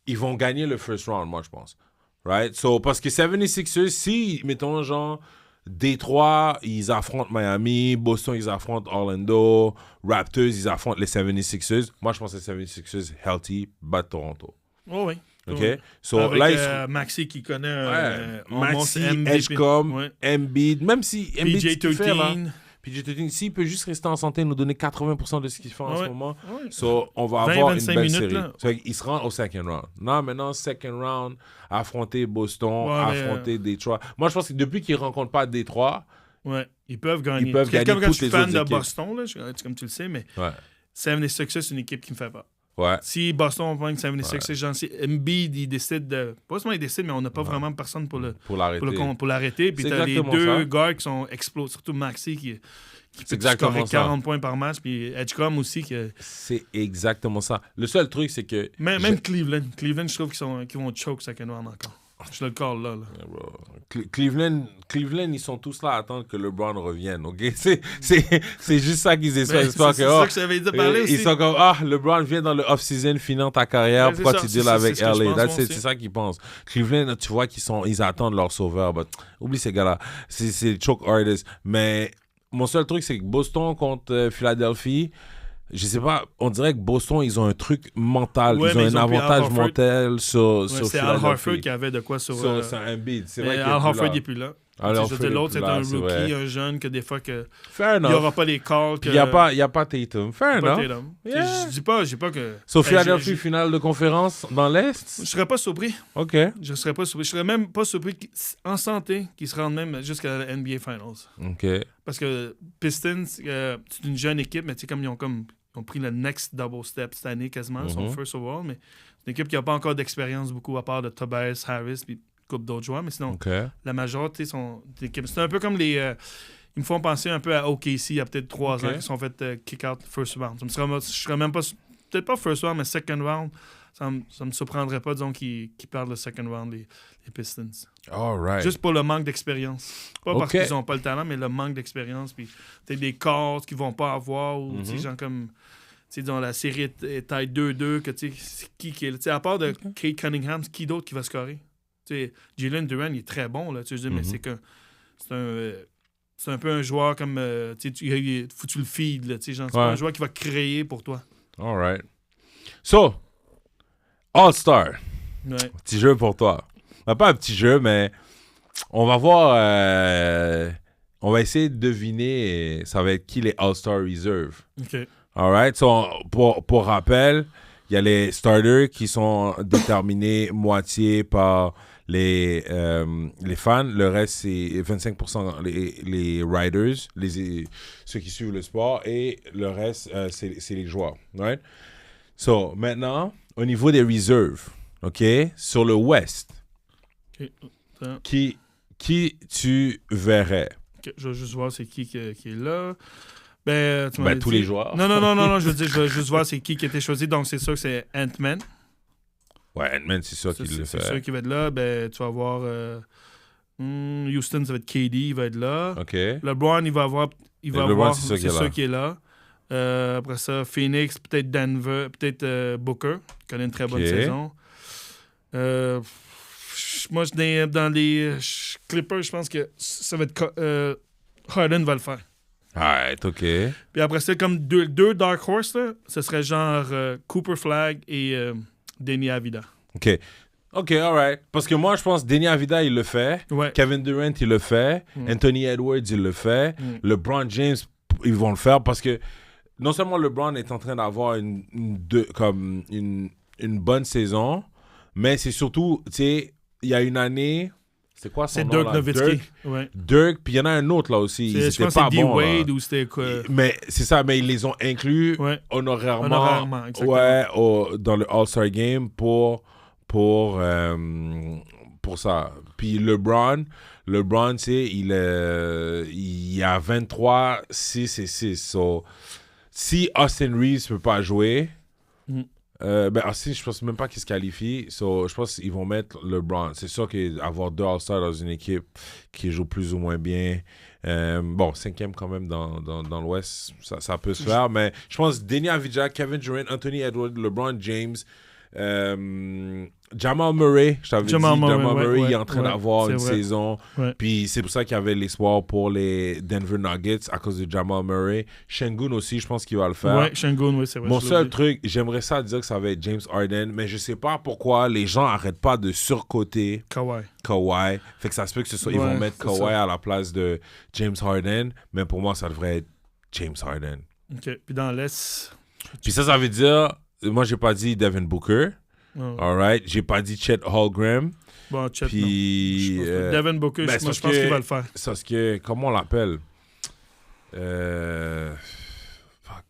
ils vont gagner le first round, moi, je pense. Right? So, parce que 76ers, si, mettons, genre, Détroit, ils affrontent Miami, Boston, ils affrontent Orlando, Raptors, ils affrontent les 76ers. Moi, je pense que les 76ers, healthy, battent Toronto. Oh, oui. OK? Ouais. So, Avec là, ils sont... Maxi qui connaît Maxi, MVP. Edgecombe, Ouais. Embiid, même si Embiid, ce qu'il fait, là, PJ13. PJ13, s'il peut juste rester en santé et nous donner 80% de ce qu'il fait en ce Ouais. moment, Ouais. so, on va 20, avoir 25 une belle minutes, série. là. So, il se rend au second round. Non, maintenant, second round, affronter Boston, Ouais, mais, affronter Détroit. Moi, je pense que depuis qu'ils ne rencontrent pas Détroit, Ouais, ils peuvent gagner. Ils peuvent gagner Comme quand toutes je suis les fan autres de équipes. Boston, là, comme tu le sais, mais ouais, 76ers, c'est une équipe qui me fait peur. ouais, Si Boston prend 76ers, j'en sais, Embiid, il décide de... Pas seulement il décide, mais on n'a pas vraiment personne pour pour l'arrêter. pour l'arrêter. Puis C'est t'as les exactement deux ça. gars qui sont explosés, surtout Maxi qui C'est peut exactement scorer ça. 40 points par match, puis Edgecombe aussi. C'est exactement ça. Le seul truc, c'est que... Même Cleveland. Cleveland, je trouve qu'ils vont choke second round encore. Je le call là. Cleveland, ils sont tous là à attendre que LeBron revienne, OK? C'est juste ça qu'ils espèrent. Mais J'espère c'est que, ça que j'avais dit parler aussi. ils sont comme, LeBron vient dans le off-season, finant ta carrière, Ouais, c'est pourquoi ça. tu deals C'est avec ce que je LA? pense, That's moi it, aussi. c'est ça qu'ils pensent. Cleveland, tu vois ils attendent leur sauveur. But, oublie ces gars-là. C'est choke artists. Mais mon seul truc, c'est que Boston contre Philadelphie, je sais pas, on dirait que Boston, ils ont un truc mental. Ouais, ils ont mais un ils ont pris Al avantage Horford. mental sur Ouais, c'est Al Philadelphie. Horford qui avait de quoi sur... C'est un bid. C'est mais vrai qu'il Al est plus Horford là. n'est plus là. Al Tu sais, Horford est l'autre, plus c'est là, un c'est rookie, vrai. un jeune, que des fois, Fair il n'y enough. aura pas les calls. Puis il n'y a pas Tatum. Fair pas enough. Tatum. Yeah. Je dis pas que... So, Hey, Philadelphie, finale de conférence dans l'Est. je serais pas surpris. OK. Je serais pas surpris. Je serais même pas surpris en santé qu'ils se rendent même jusqu'à la NBA Finals. OK. Parce que Pistons, c'est une jeune équipe, mais tu sais, comme ils ont pris le next double step cette année quasiment, ils sont first overall, mais c'est une équipe qui n'a pas encore d'expérience beaucoup à part de Tobias Harris puis une couple d'autres joueurs, mais sinon, OK. la majorité sont d'équipes. C'est un peu comme les... ils me font penser un peu à OKC il y a peut-être 3 ans, qui sont fait kick-out first round. Je serais même pas... Peut-être pas first round, mais second round. Ça me surprendrait pas, disons, qu'ils perdent le second round, les Pistons. All right. Juste pour le manque d'expérience. Pas parce Ok. qu'ils n'ont pas le talent, mais le manque d'expérience. Puis peut-être des cards qu'ils vont pas avoir. Ou, tu sais, genre comme... Tu sais, dans la série est taille 2-2, que tu sais, c'est qui est là. Tu sais, à part de Kate Cunningham, c'est qui d'autre qui va scorer? Tu sais, Jalen Duran, il est très bon, là. Tu sais, mais c'est un peu un joueur comme... tu sais, faut que tu le feed, là. Tu sais, genre, c'est pas un joueur qui va créer pour toi. All right. So, All-Star. Ouais. Petit jeu pour toi. Pas un petit jeu, mais on va voir... on va essayer de deviner ça va être qui les All-Star Reserve. OK. All right. So, pour rappel, il y a les starters qui sont déterminés moitié par les fans. Le reste, c'est 25% les riders, ceux qui suivent le sport. Et le reste, c'est les joueurs. Right? So, maintenant, au niveau des reserves, OK, sur le West, OK. qui tu verrais? OK, je vais juste voir c'est qui est là. Ben, tu m'as tous dit... les joueurs. Non, je veux dire, je vais juste voir c'est qui a été choisi. Donc, c'est sûr que c'est Ant-Man. Ouais, Ant-Man, c'est sûr qu'il le fait. C'est sûr qu'il va être là. Ben, tu vas voir... Houston, ça va être KD, il va être là. OK. LeBron, il va avoir... c'est sûr qu'il est là. Après ça, Phoenix, peut-être Denver, peut-être Booker, qui connaît une très bonne saison. Moi, dans les Clippers, je pense que ça va être... Harden va le faire. Alright, OK. Puis après ça, comme deux Dark Horse, là, ce serait genre Cooper Flag et Denny Avila. OK. OK, alright. Parce que moi, je pense Denny Avila, il le fait. Ouais. Kevin Durant, il le fait. Anthony Edwards, il le fait. LeBron James, ils vont le faire parce que non seulement LeBron est en train d'avoir une bonne saison, mais c'est surtout, tu sais, il y a une année... C'est quoi son nom, Dirk là? Nowitzki. Dirk, puis il y en a un autre là aussi. Ils je pense pas que c'est bons, D-Wade ou c'était quoi? Mais c'est ça, mais ils les ont inclus honorairement exactement. dans le All-Star Game pour ça. Puis LeBron, tu sais, il a 23, 6 et 6. So, si Austin Reeves ne peut pas jouer... Austin, je pense même pas qu'il se qualifie. So, je pense qu'ils vont mettre LeBron. C'est sûr qu'avoir deux All-Stars dans une équipe qui joue plus ou moins bien. Cinquième quand même dans l'Ouest, ça peut se faire. Mais je pense Denny Avila, Kevin Durant, Anthony Edwards, LeBron James, Jamal Murray. Je t'avais dit, Jamal Murray il est en train d'avoir une saison. Ouais. Puis c'est pour ça qu'il y avait l'espoir pour les Denver Nuggets à cause de Jamal Murray. Sengun aussi, je pense qu'il va le faire. Ouais, Sengun, oui, c'est vrai. Mon seul truc, j'aimerais ça dire que ça va être James Harden, mais je sais pas pourquoi les gens arrêtent pas de surcoter Kawhi. Fait que ça se peut que ce soit, ils vont mettre Kawhi à la place de James Harden, mais pour moi, ça devrait être James Harden. OK. Puis dans l'Est... Puis ça veut dire, moi, j'ai pas dit Devin Booker. All right. J'ai pas dit Chet Holmgren. Bon, Chet, puis, non. Devin Booker, moi, je pense qu'il va le faire. C'est parce que, comment on l'appelle? Fuck,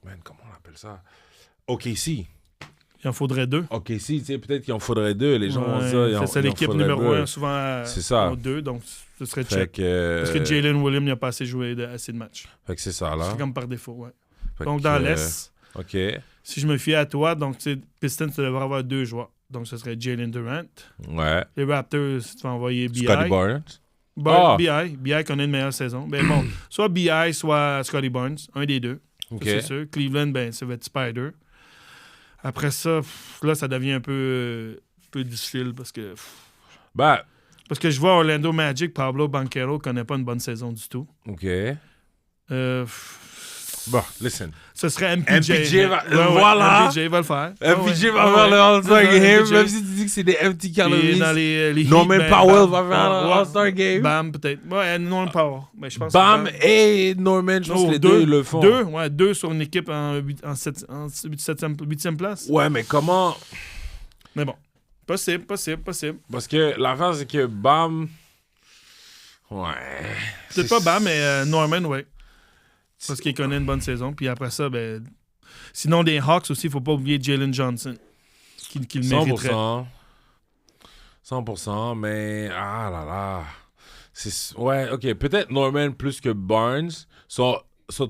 man, comment on appelle ça? OKC. Il en faudrait deux. OKC, tu sais, peut-être qu'il en faudrait deux. Les gens vont dire... C'est l'équipe numéro 1, souvent c'est ça. aux deux, donc ce serait Chet. Que, parce que Jalen Williams n'a pas assez joué assez de matchs. Fait que c'est ça, là. C'est comme par défaut, ouais. Fait donc, dans l'Est, OK. Si je me fie à toi, donc, tu sais, Pistons, tu devrais avoir deux joueurs. Donc, ce serait Jalen Durant. Ouais. Les Raptors, tu vas envoyer B.I. Scotty Barnes. B.I. connaît une meilleure saison. Ben bon, soit B.I., soit Scotty Barnes. Un des deux. Okay. C'est sûr. Cleveland, ben, ça va être Spider. Après ça, là, ça devient un peu difficile parce que... Parce que je vois Orlando Magic, Pablo Banchero connaît pas une bonne saison du tout. OK. Listen. Ce serait MPJ. MPJ va... Voilà. MPJ va le faire. MPJ va faire le All-Star Game, même si tu dis que c'est des empty calories. Dans les Norman Powell va faire le All-Star Game. Bam, peut-être. Ouais, Norman Powell. Mais je pense Bam et Norman, je pense que les deux, ils le font. Deux sur une équipe en 8e place. Ouais, mais comment... Mais bon. Possible. Parce que l'affaire, c'est que Bam... Ouais. Peut-être pas Bam, mais Norman, ouais. Parce qu'il connaît une bonne saison. Puis après ça, ben... Sinon, des Hawks aussi, il ne faut pas oublier Jalen Johnson. Qui le mériterait. 100%, mais... Ah là là... Ouais, OK. Peut-être Norman plus que Barnes. So,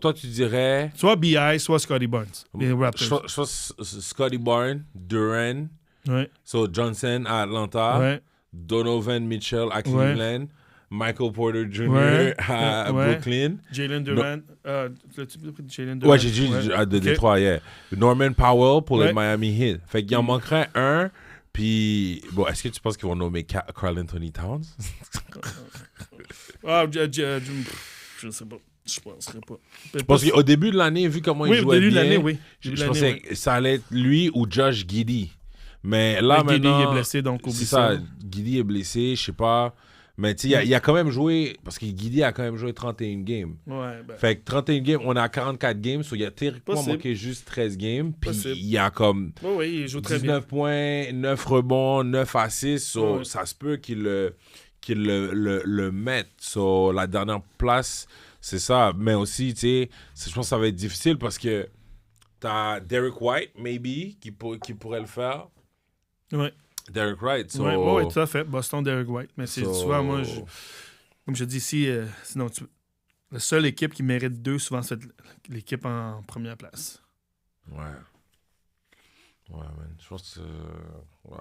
toi, tu dirais... Soit B.I., soit Scotty Barnes. Les Raptors. Soit Scotty Barnes, Durant. Ouais. So, Johnson à Atlanta. Ouais. Donovan Mitchell à Cleveland. Ouais. Michael Porter Jr. à Brooklyn. Jalen Durant. Jalen Durant. Ouais, j'ai dit de Détroit, yeah. Norman Powell pour les Miami Heat. Fait qu'il en manquerait un. Puis, bon, est-ce que tu penses qu'ils vont nommer Karl Anthony Towns? Je ne sais pas. Je ne penserais pas. Parce qu'au début de l'année, vu comment il jouait bien, je pensais que ça allait être lui ou Josh Giddey. Mais là, maintenant... Giddey est blessé, donc oublie ça. Giddey est blessé, je sais pas... Mais tu sais, il a quand même joué, parce que Giddey a quand même joué 31 games. Ouais, fait que 31 games, on est à 44 games, so il a théoriquement manqué juste 13 games. Puis il y a comme il joue très 19 points, 9 rebonds, 9 assists. So ça se peut qu'il le mette. So la dernière place, c'est ça. Mais aussi, tu sais, je pense que ça va être difficile parce que t'as Derek White, maybe, qui pourrait le faire. Ouais. Derek White. Oui, tout à fait. Boston, Derek White. Mais c'est souvent, moi, comme je dis ici, sinon La seule équipe qui mérite 2, souvent, c'est l'équipe en première place. Ouais. Ouais, man. Je pense que... ouais.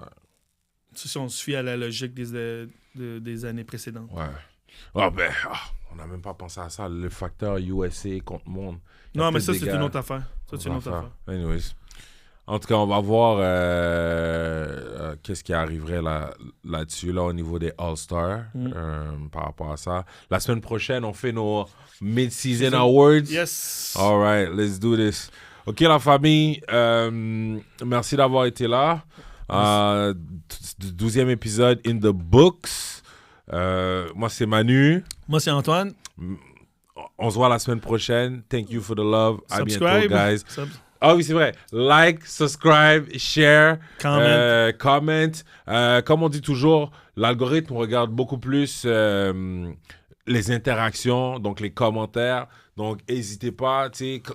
Si on se fie à la logique des années précédentes. Ouais. Ah, ben, on n'a même pas pensé à ça. Le facteur USA contre monde. Non, mais ça, c'est une autre affaire. Ça, c'est une autre affaire. Anyways. En tout cas, on va voir qu'est-ce qui arriverait là-dessus, là, au niveau des All-Stars, par rapport à ça. La semaine prochaine, on fait nos Mid-Season Awards. Yes. All right, let's do this. OK, la famille, merci d'avoir été là. 12e épisode in the books. Moi, c'est Manu. Moi, c'est Antoine. On se voit la semaine prochaine. Thank you for the love. Subscribe. À bientôt, guys. Ah oui, c'est vrai. Like, subscribe, share, comment. Comme on dit toujours, l'algorithme regarde beaucoup plus les interactions, donc les commentaires. Donc, n'hésitez pas,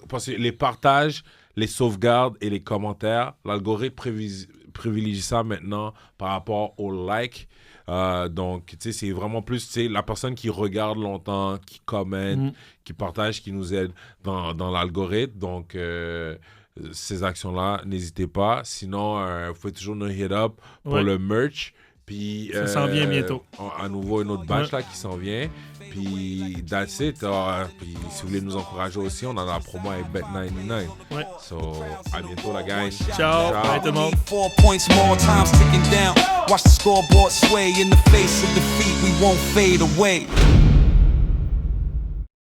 parce que les partages, les sauvegardes et les commentaires, l'algorithme privilégie ça maintenant par rapport aux likes. Donc, c'est vraiment plus la personne qui regarde longtemps, qui commente, qui partage, qui nous aide dans l'algorithme. Donc, ces actions-là, n'hésitez pas. Sinon, vous pouvez toujours nous hit up pour le merch. Puis, ça s'en vient bientôt. À nouveau, une autre batch là, qui s'en vient. Puis, that's it. Puis, si vous voulez nous encourager aussi, on a la promo avec Bet99. Ouais. So, à bientôt, la gang. Ciao. Bye, tout le monde. 4 points more, time's ticking down. Watch the scoreboard sway in the face of defeat. We won't fade away.